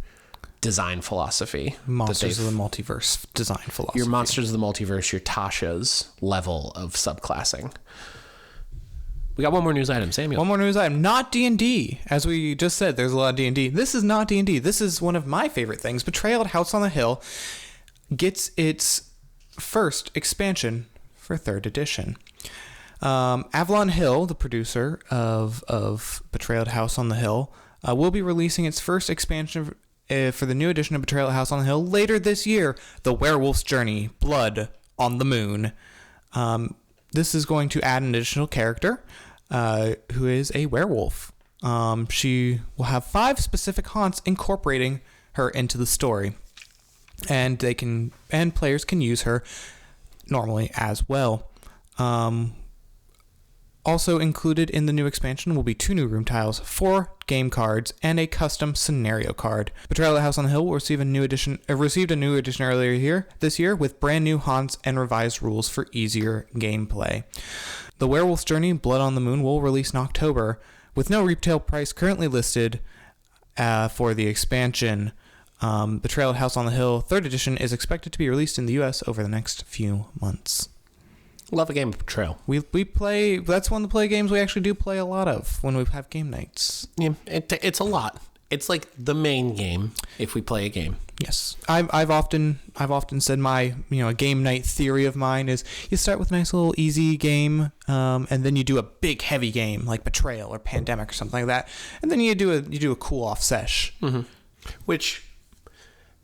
design philosophy. Monsters of the Multiverse design philosophy. Your Monsters of the Multiverse, your Tasha's level of subclassing. We got one more news item, Samuel. One more news item. Not D&D. As we just said, there's a lot of D&D. This is not D&D. This is one of my favorite things. Betrayal at House on the Hill gets its first expansion for 3rd edition. Avalon Hill, the producer of Betrayal at House on the Hill, will be releasing its first expansion for the new edition of Betrayal at House on the Hill later this year, The Werewolf's Journey, Blood on the Moon. This is going to add an additional character who is a werewolf. She will have 5 specific haunts incorporating her into the story, and players can use her normally as well. Also included in the new expansion will be 2 new room tiles, 4 game cards, and a custom scenario card. Betrayal at House on the Hill will received a new edition earlier this year with brand new haunts and revised rules for easier gameplay. The Werewolf's Journey, Blood on the Moon will release in October, with no retail price currently listed for the expansion. Betrayal at House on the Hill 3rd edition is expected to be released in the US over the next few months. Love a game of Betrayal. We play. That's one of the play games we actually do play a lot of when we have game nights. Yeah, it's a lot. It's like the main game if we play a game. Yes, I've often said my a game night theory of mine is you start with a nice little easy game, and then you do a big heavy game like Betrayal or Pandemic or something like that, and then you do a cool off sesh. Mm-hmm. Which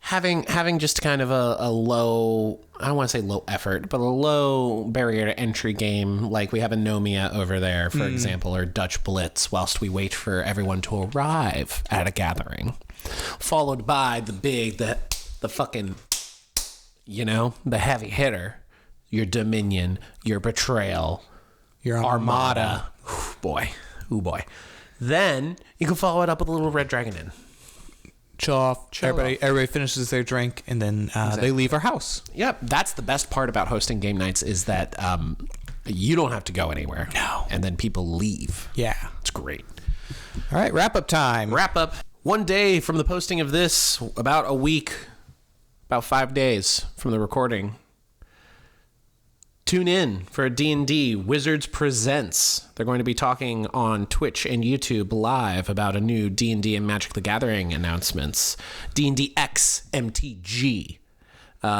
having just kind of a low, I don't want to say low effort, but a low barrier to entry game, like we have a Nomia over there, for example, or Dutch Blitz, whilst we wait for everyone to arrive at a gathering, followed by the fucking, the heavy hitter, your Dominion, your Betrayal, your Armada. Ooh boy. Then you can follow it up with a little Red Dragon Inn. Chill off. Everybody finishes their drink, and then Exactly. they leave our house. Yep, that's the best part about hosting game nights is that you don't have to go anywhere. No. And then people leave. Yeah. It's great. All right, wrap up time. Wrap up. One day from the posting of this, about a week, about 5 days from the recording. Tune in for a D&D Wizards Presents. They're going to be talking on Twitch and YouTube live about a new D&D and Magic the Gathering announcements. D&D X MTG.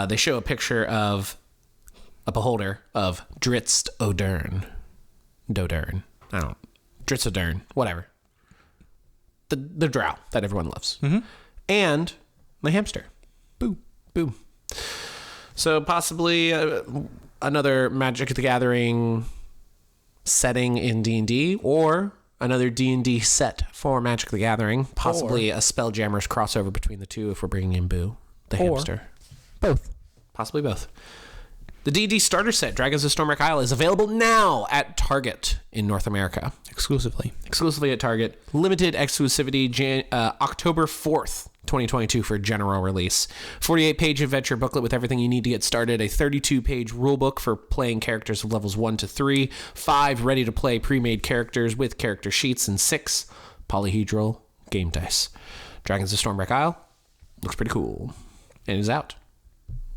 They show a picture of a beholder of Dritz O'Dern. Dodern. I don't know. Dritz O'Dern. Whatever. The drow that everyone loves. Mm-hmm. And the hamster. Boo. Boo. So possibly... another Magic the Gathering setting in D&D, or another D&D set for Magic the Gathering, possibly a Spelljammer's crossover between the two if we're bringing in Boo, the hamster. Both. Possibly both. The D&D starter set, Dragons of Stromwreck Isle, is available now at Target in North America. Exclusively at Target. Limited exclusivity, October 4th. 2022 for general release. 48-page adventure booklet with everything you need to get started. A 32-page rulebook for playing characters of levels 1 to 3. 5 ready-to-play pre-made characters with character sheets. And 6 polyhedral game dice. Dragons of Stormwreck Isle looks pretty cool. And is out.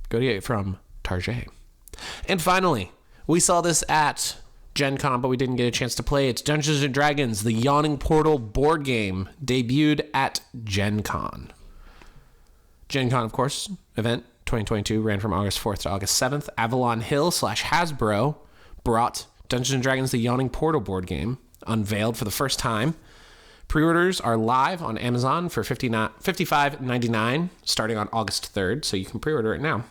Go to get it from Target. And finally, we saw this at GenCon, but we didn't get a chance to play. It's Dungeons & Dragons, the Yawning Portal board game, debuted at GenCon. GenCon, of course, event 2022, ran from August 4th to August 7th. Avalon Hill / Hasbro brought Dungeons & Dragons, the Yawning Portal board game, unveiled for the first time. Pre-orders are live on Amazon for $55.99, starting on August 3rd, so you can pre-order it now.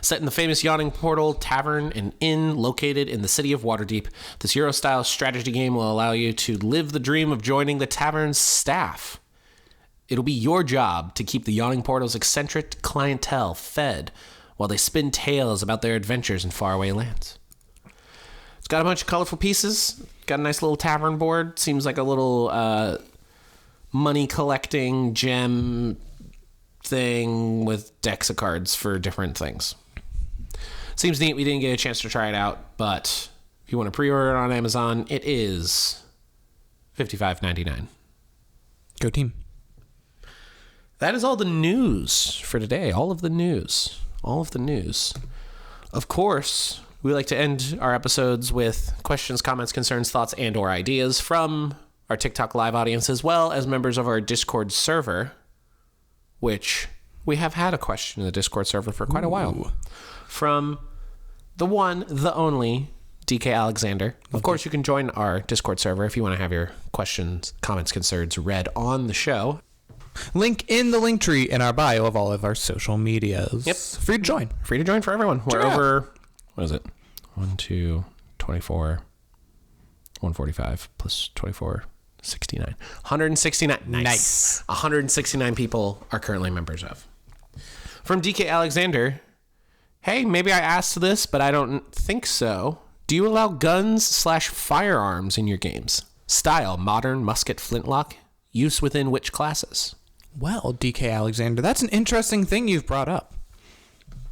Set in the famous Yawning Portal Tavern and Inn located in the city of Waterdeep, this Euro-style strategy game will allow you to live the dream of joining the tavern's staff. It'll be your job to keep the Yawning Portal's eccentric clientele fed while they spin tales about their adventures in faraway lands. It's got a bunch of colorful pieces, got a nice little tavern board, seems like a little money-collecting gem thing with decks of cards for different things. Seems neat. We didn't get a chance to try it out, but if you want to pre-order it on Amazon, it is $55.99. Go team. That is all the news for today. All of the news. Of course, we like to end our episodes with questions, comments, concerns, thoughts, and or ideas from our TikTok live audience, as well as members of our Discord server, which we have had a question in the Discord server for quite a while. From the one, the only, DK Alexander. Of course, you can join our Discord server if you want to have your questions, comments, concerns read on the show. Link in the link tree in our bio of all of our social medias. Yep. Free to join. Free to join for everyone. We're over, what is it? 1, 2, 24, 145 plus 24. 69. 169. Nice. 169 people are currently members of. From DK Alexander. Hey, maybe I asked this, but I don't think so. Do you allow guns / firearms in your games? Style, modern, musket, flintlock. Use within which classes? Well, DK Alexander, that's an interesting thing you've brought up.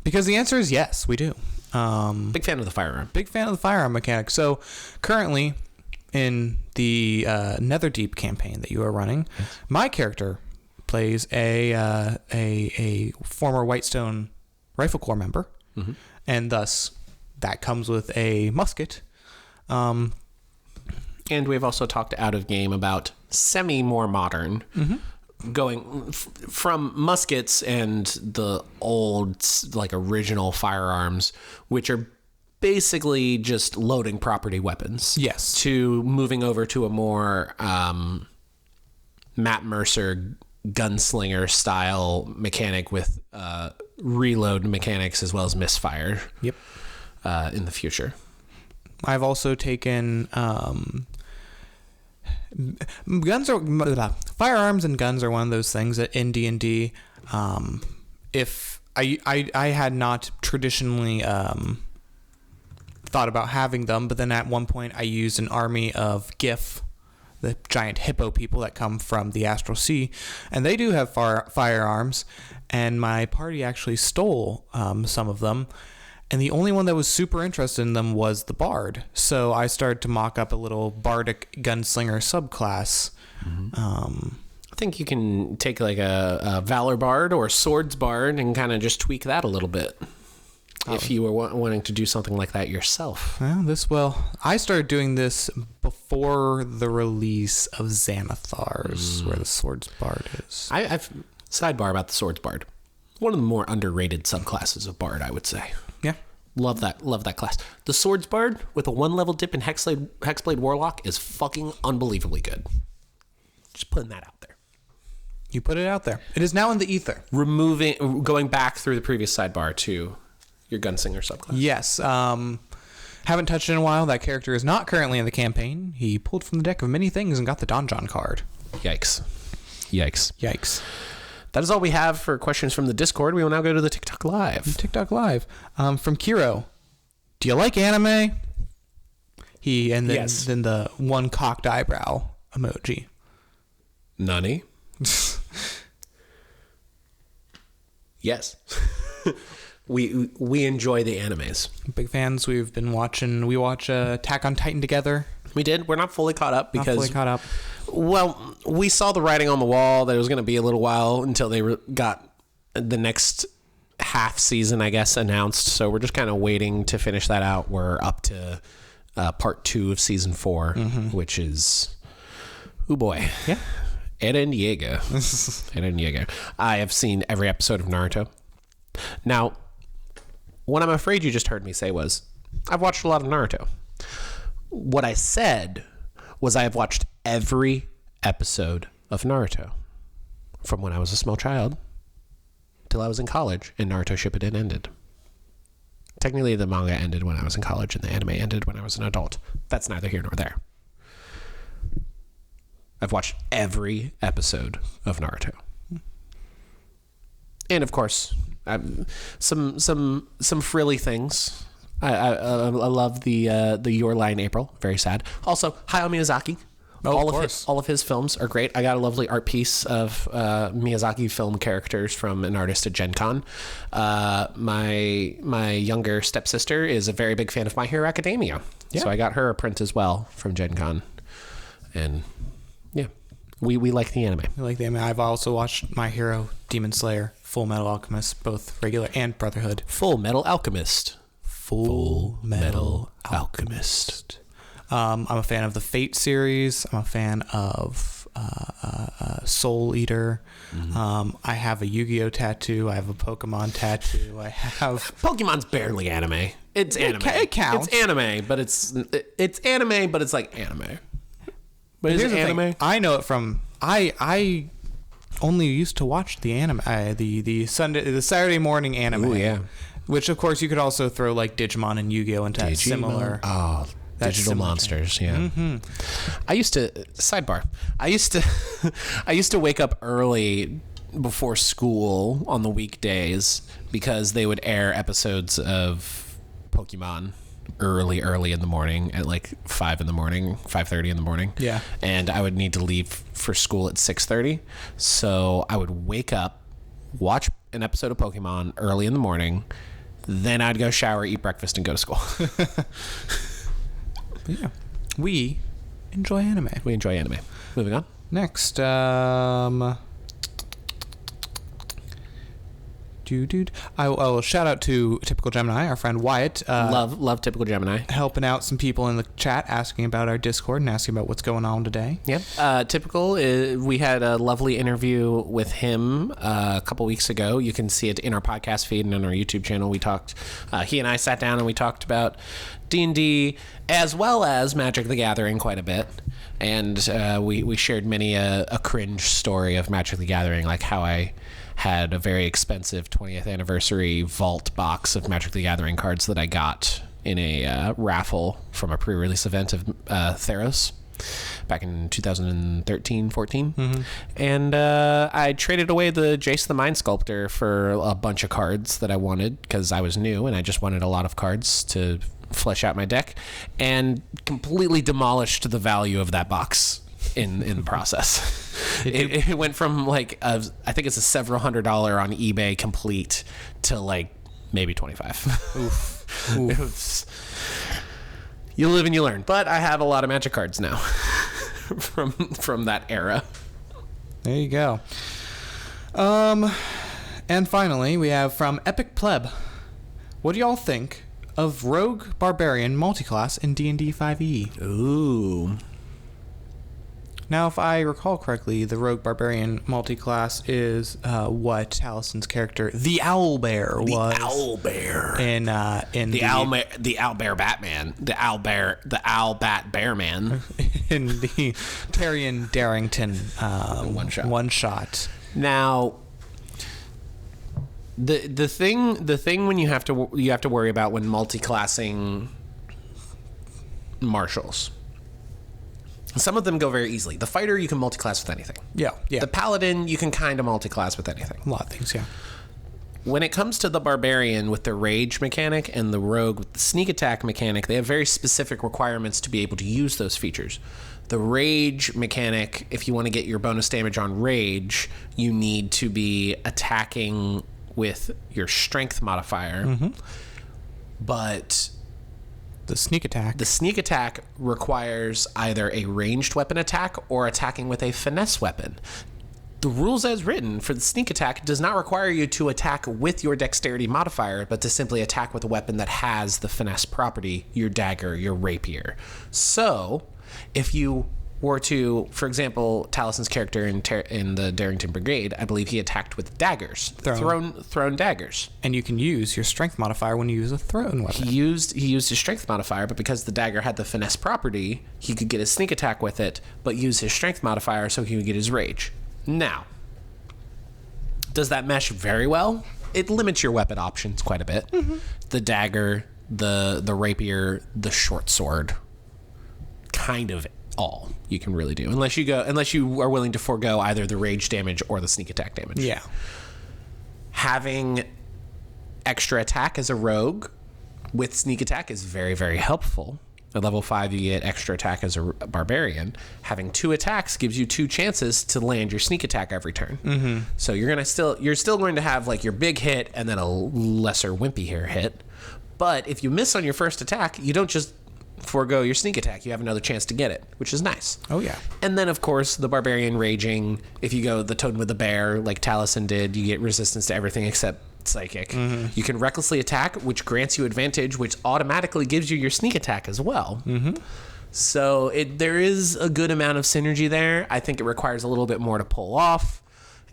Because the answer is yes, we do. Big fan of the firearm. Big fan of the firearm mechanic. So currently, in the Netherdeep campaign that you are running, my character plays a former Whitestone Rifle Corps member, and thus that comes with a musket. And we've also talked out of game about more modern, going from muskets and the old, like, original firearms, which are basically just loading property weapons. Yes. To moving over to a more Matt Mercer gunslinger style mechanic with reload mechanics as well as misfire. Yep. In the future. I've also taken firearms and guns are one of those things that in D&D, if I had not traditionally thought about having them, but then at one point I used an army of GIF, the giant hippo people that come from the Astral Sea, and they do have firearms, and my party actually stole some of them, and the only one that was super interested in them was the Bard. So I started to mock up a little bardic gunslinger subclass. I think you can take like a Valor Bard or Swords Bard and kind of just tweak that a little bit. If you were wanting to do something like that yourself. Well, I started doing this before the release of Xanathar's, where the Swords Bard is. I've sidebar about the Swords Bard. One of the more underrated subclasses of Bard, I would say. Yeah. Love that class. The Swords Bard with a 1-level dip in Hexblade Warlock is fucking unbelievably good. Just putting that out there. You put it out there. It is now in the ether. Going back through the previous sidebar to your Gunslinger subclass. Yes. Haven't touched it in a while. That character is not currently in the campaign. He pulled from the deck of many things and got the Donjon card. Yikes. That is all we have for questions from the Discord. We will now go to the TikTok Live. From Kiro. Do you like anime? Then Yes. Then the one cocked eyebrow emoji. Nani? Yes. We enjoy the animes. Big fans. We watch Attack on Titan together. We did. We're not fully caught up because... Not fully caught up. Well, we saw the writing on the wall that it was going to be a little while until they got the next half season, I guess, announced. So we're just kind of waiting to finish that out. We're up to part 2 of season 4, which is... Oh boy. Yeah. Eren Yeager. I have seen every episode of Naruto. Now, what I'm afraid you just heard me say was, I've watched a lot of Naruto. What I said was I have watched every episode of Naruto from when I was a small child till I was in college and Naruto Shippuden ended. Technically, the manga ended when I was in college and the anime ended when I was an adult. That's neither here nor there. I've watched every episode of Naruto. And of course, some frilly things. I love the Your Lie in April. Very sad. Also, Hayao Miyazaki. All of his films are great. I got a lovely art piece of Miyazaki film characters from an artist at GenCon. My younger stepsister is a very big fan of My Hero Academia. Yeah. So I got her a print as well from GenCon. And yeah, we like the anime. I like the anime. I've also watched My Hero, Demon Slayer, Full Metal Alchemist, both regular and Brotherhood. Full Metal Alchemist. Full Metal Alchemist. I'm a fan of the Fate series. I'm a fan of Soul Eater. I have a Yu-Gi-Oh tattoo. I have a Pokemon tattoo. I have... Pokemon's barely anime. It's anime. It counts. It's anime, but it's anime, but it's like anime. But is it anime? I know it from... I only used to watch the anime, the Saturday morning anime. Oh yeah. Which of course you could also throw like Digimon and Yu-Gi-Oh into that similar. Oh, digital monsters. Yeah. I used to I used to wake up early before school on the weekdays because they would air episodes of Pokemon early in the morning at like 5:30 in the morning. Yeah. And I would need to leave for school at 6:30. So I would wake up, watch an episode of Pokemon early in the morning, then I'd go shower, eat breakfast, and go to school. Yeah. We enjoy anime. Moving on. Next, I will shout out to Typical Gemini, our friend Wyatt. Love Typical Gemini. Helping out some people in the chat, asking about our Discord and asking about what's going on today. Yep. Typical, we had a lovely interview with him a couple weeks ago. You can see it in our podcast feed and on our YouTube channel. We talked, he and I sat down and we talked about D&D as well as Magic the Gathering quite a bit. And we shared many a cringe story of Magic the Gathering, like how I had a very expensive 20th anniversary vault box of Magic the Gathering cards that I got in a raffle from a pre-release event of Theros back in 2013, 14. Mm-hmm. And I traded away the Jace the Mind Sculptor for a bunch of cards that I wanted because I was new and I just wanted a lot of cards to flesh out my deck, and completely demolished the value of that box in the process. It went from like I think it's a several $100 on eBay complete to like maybe 25. Oof. Oof. You live and you learn. But I have a lot of Magic cards now from that era. There you go. And finally, we have from Epic Pleb. What do y'all think of Rogue Barbarian multiclass in D&D 5e? Ooh. Now, if I recall correctly, the Rogue Barbarian multiclass is what Talison's character, the Owlbear, was. The Owlbear. In the Owlbear Batman. The Owlbat Bearman. In the Tyrion Darrington one shot. Now, the thing when you have to worry about when multiclassing marshals. Some of them go very easily. The fighter, you can multiclass with anything. Yeah. The paladin, you can kind of multiclass with anything. A lot of things, yeah. When it comes to the barbarian with the rage mechanic and the rogue with the sneak attack mechanic, they have very specific requirements to be able to use those features. The rage mechanic, if you want to get your bonus damage on rage, you need to be attacking with your strength modifier. Mm-hmm. But the sneak attack requires either a ranged weapon attack or attacking with a finesse weapon. The rules as written for the sneak attack does not require you to attack with your dexterity modifier, but to simply attack with a weapon that has the finesse property, your dagger, your rapier. So, if you were to, for example, Talison's character in the Darrington Brigade, I believe he attacked with daggers, thrown daggers. And you can use your strength modifier when you use a thrown weapon. He used his strength modifier, but because the dagger had the finesse property, he could get his sneak attack with it, but use his strength modifier so he would get his rage. Now, does that mesh very well? It limits your weapon options quite a bit. Mm-hmm. The dagger, the rapier, the short sword, kind of all you can really do, unless you are willing to forego either the rage damage or the sneak attack damage. Yeah. Having extra attack as a rogue with sneak attack is very, very helpful. At level 5, you get extra attack as a barbarian. Having 2 attacks gives you 2 chances to land your sneak attack every turn. Mm-hmm. So you're still going to have like your big hit and then a lesser wimpy hair hit. But if you miss on your first attack, you don't just forego your sneak attack. You have another chance to get it, which is nice. Oh yeah. And then of course the barbarian raging, if you go the totem with the bear like Taliesin did, you get resistance to everything except psychic. Mm-hmm. You can recklessly attack, which grants you advantage, which automatically gives you your sneak attack as well. Mm-hmm. So there is a good amount of synergy there. I think it requires a little bit more to pull off,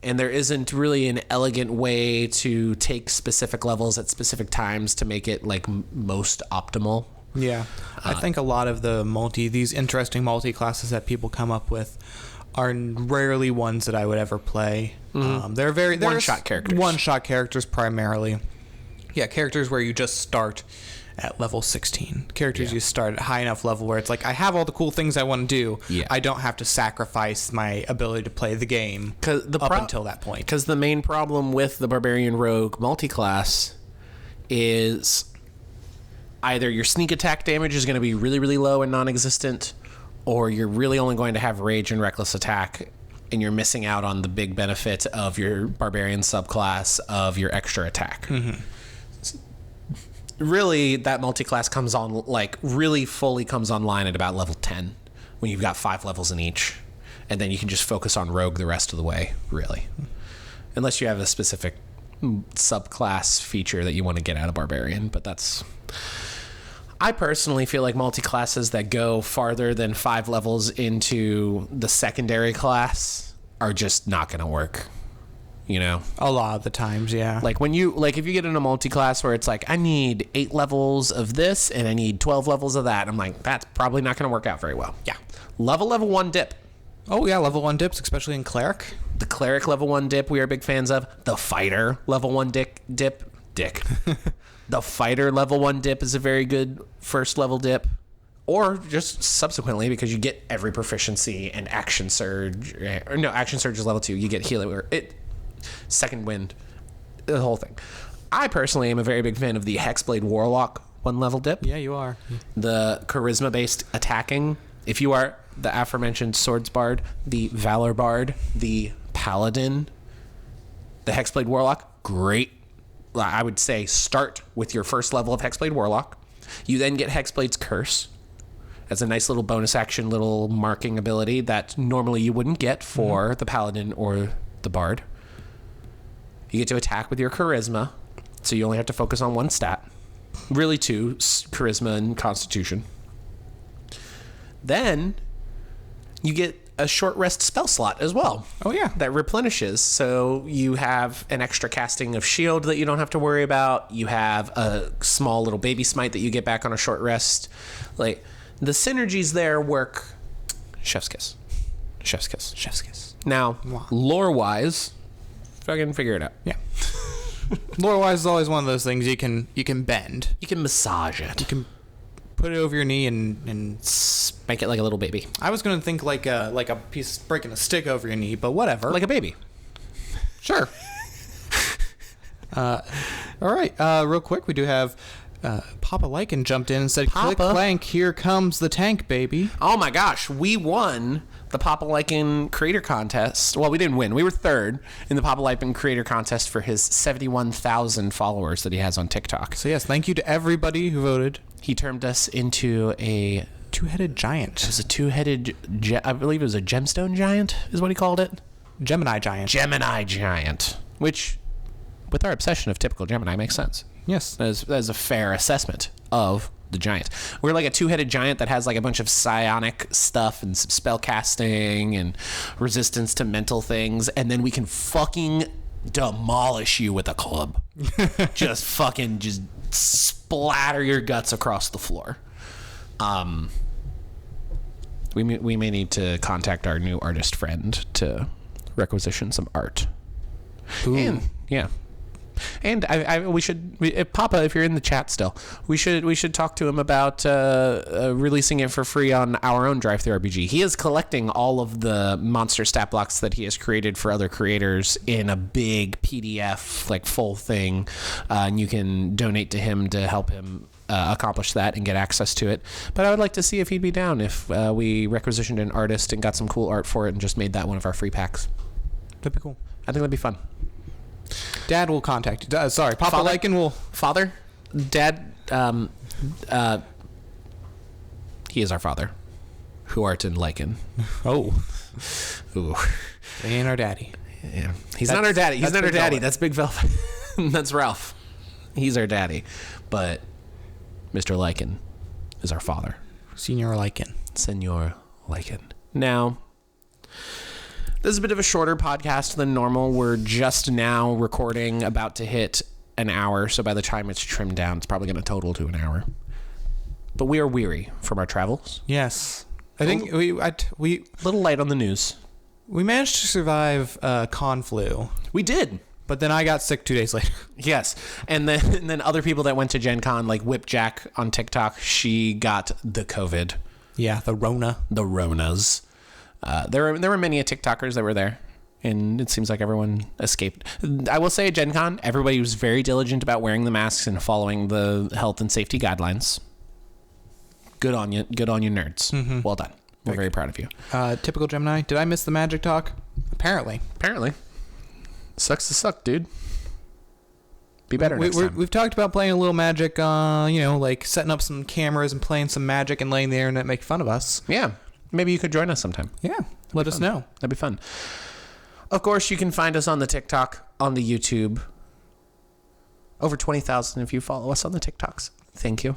and there isn't really an elegant way to take specific levels at specific times to make it like most optimal. Yeah, I think a lot of these interesting multi-classes that people come up with are rarely ones that I would ever play. Mm-hmm. They're one-shot characters. One-shot characters primarily. Yeah, characters where you just start at level 16. Characters you start at high enough level where it's like, I have all the cool things I want to do. Yeah. I don't have to sacrifice my ability to play the game until that point. Because the main problem with the Barbarian Rogue multi-class is either your sneak attack damage is going to be really, really low and non-existent, or you're really only going to have rage and reckless attack, and you're missing out on the big benefit of your barbarian subclass of your extra attack. Mm-hmm. Really, that multi-class comes on, like, really fully comes online at about level 10, when you've got 5 levels in each, and then you can just focus on rogue the rest of the way, really. Unless you have a specific subclass feature that you want to get out of Barbarian, but I personally feel like multi-classes that go farther than 5 levels into the secondary class are just not going to work. You know, a lot of the times, yeah. Like if you get in a multi-class where it's like, I need 8 levels of this and I need 12 levels of that, I'm like, that's probably not going to work out very well. Yeah. Level 1 dip. Oh yeah, level 1 dips, especially in cleric. The cleric level 1 dip we are big fans of. The fighter level 1 dip. The fighter level 1 dip is a very good first level dip. Or just subsequently, because you get every proficiency and action surge. Or no, action surge is level 2. You get healer. Second wind, the whole thing. I personally am a very big fan of the Hexblade Warlock 1 level dip. Yeah, you are. The charisma based attacking. If you are the aforementioned Swords Bard, the Valor Bard, the Paladin, the Hexblade Warlock, great. I would say start with your first level of Hexblade Warlock. You then get Hexblade's Curse as a nice little bonus action, little marking ability that normally you wouldn't get for the Paladin or the Bard. You get to attack with your charisma, so you only have to focus on 1 stat. Really 2, charisma and constitution. Then you get a short rest spell slot as well. Oh yeah. That replenishes, so you have an extra casting of shield that you don't have to worry about. You have a small little baby smite that you get back on a short rest. Like, the synergies there work. Chef's kiss. Chef's kiss. Chef's kiss. Now, lore-wise, fucking figure it out. Yeah. Lore-wise is always one of those things you can bend. You can massage it. You can put it over your knee and spank it like a little baby. I was gonna think like a piece breaking a stick over your knee, but whatever. Like a baby. Sure. All right. Real quick, we do have Papa Lycan jumped in and said, "Click clank, here comes the tank, baby." Oh my gosh, we won the Papa Lycan creator contest. Well, we didn't win. We were 3rd in the Papa Lycan creator contest for his 71,000 followers that he has on TikTok. So yes, thank you to everybody who voted. He turned us into a 2-headed giant. It was a 2-headed, I believe it was a gemstone giant is what he called it. Gemini giant. Gemini giant, which with our obsession of typical Gemini makes sense. Yes. That is a fair assessment of the giant. We're like a 2-headed giant that has like a bunch of psionic stuff and some spell casting and resistance to mental things, and then we can fucking demolish you with a club. just splatter your guts across the floor. We may need to contact our new artist friend to requisition some art. Ooh. And yeah. And we should, Papa, if you're in the chat still, we should talk to him about releasing it for free on our own Drive-Thru RPG. He is collecting all of the monster stat blocks that he has created for other creators in a big PDF, like full thing, and you can donate to him to help him accomplish that and get access to it. But I would like to see if he'd be down if we requisitioned an artist and got some cool art for it and just made that one of our free packs. That'd be cool. I think that'd be fun. Dad will contact you. Sorry, Papa Father? Lycan will. Father? Dad, he is our father. Who art in Lycan. Oh. Ooh. They ain't our daddy. Yeah. He's not our daddy. He's not our Big daddy. Velvet. That's Big Velvet. That's Ralph. He's our daddy. But Mr. Lycan is our father. Senior Lycan. Senor Lycan. Now, this is a bit of a shorter podcast than normal. We're just now recording, about to hit an hour. So by the time it's trimmed down, it's probably going to total to an hour. But we are weary from our travels. Yes. I think we A little light on the news. We managed to survive con flu. We did. But then I got sick 2 days later. Yes. And then other people that went to GenCon, like Whipjack on TikTok, she got the COVID. Yeah, the Rona. The Ronas. There were many TikTokers that were there, and it seems like everyone escaped. I will say at GenCon, everybody was very diligent about wearing the masks and following the health and safety guidelines. Good on you. Good on you, nerds. Mm-hmm. Well done. We're very proud of you. Typical Gemini. Did I miss the magic talk? Apparently. Sucks to suck, dude. Be better next time. We've talked about playing a little magic, like setting up some cameras and playing some magic and letting the internet make fun of us. Yeah. Maybe you could join us sometime. Yeah. Let us know. That'd be fun. Of course, you can find us on the TikTok, on the YouTube, over 20,000 if you follow us on the TikToks. Thank you.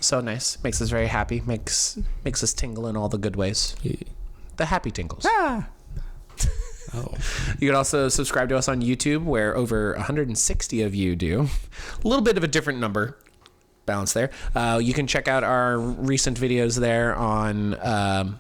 So nice. Makes us very happy. Makes us tingle in all the good ways. Yeah. The happy tingles. Ah. Oh. You can also subscribe to us on YouTube, where over 160 of you do. A little bit of a different number balance there. You can check out our recent videos there on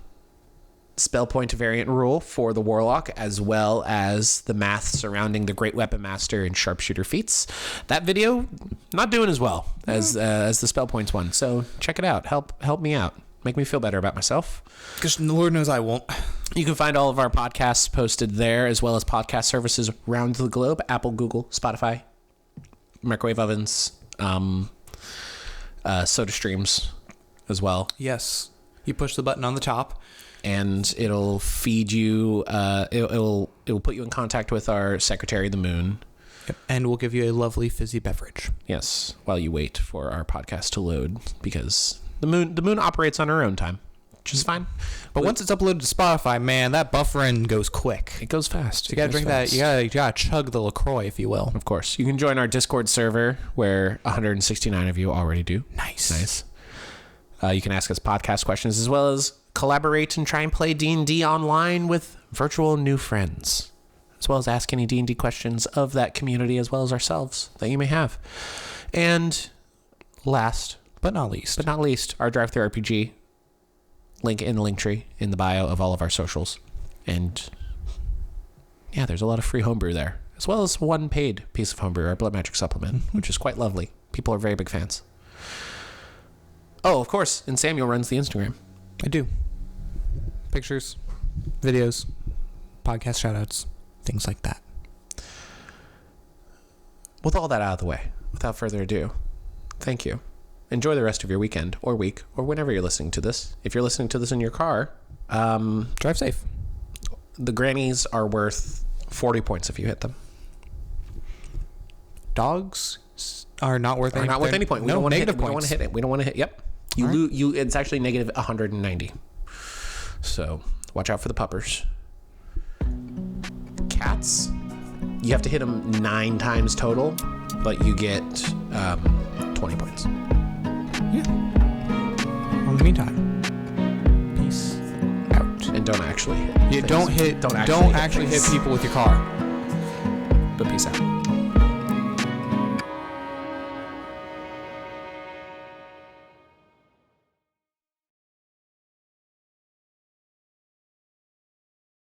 spell point variant rule for the Warlock, as well as the math surrounding the Great Weapon Master and Sharpshooter feats. That video, not doing as well as the spell points one. So check it out. Help me out. Make me feel better about myself. Because Lord knows I won't. You can find all of our podcasts posted there, as well as podcast services around the globe: Apple, Google, Spotify, microwave ovens, soda streams as well. Yes. You push the button on the top, and it'll feed you. It'll put you in contact with our Secretary of the Moon. Yep. And we'll give you a lovely fizzy beverage. Yes, while you wait for our podcast to load, because the moon operates on her own time, which is fine. But once it's uploaded to Spotify, man, that buffering goes quick. It goes fast. So you gotta drink that. You gotta chug the LaCroix, if you will. Of course. You can join our Discord server, where 169 of you already do. Nice. You can ask us podcast questions, as well as collaborate and try and play D&D online with virtual new friends, as well as ask any D&D questions of that community, as well as ourselves, that you may have. And last but not least, our Drive Through RPG, link in the link tree in the bio of all of our socials. And yeah, there's a lot of free homebrew there, as well as one paid piece of homebrew, our Blood Magic supplement, which is quite lovely. People are very big fans. Oh, of course, and Samuel runs the Instagram. I do. Pictures, videos, podcast shoutouts, things like that. With all that out of the way, without further ado, thank you. Enjoy the rest of your weekend or week, or whenever you're listening to this. If you're listening to this in your car, drive safe. The grannies are worth 40 points if you hit them. Dogs are not worth any point. We no, don't want negative to hit it. We don't points. want to hit it. We don't want to hit. Yep. It's actually negative 190. So watch out for the puppers. Cats, you have to hit them 9 times total, but you get 20 points. Yeah. In the meantime, peace out. And don't actually hit. Don't actually hit people with your car. But peace out.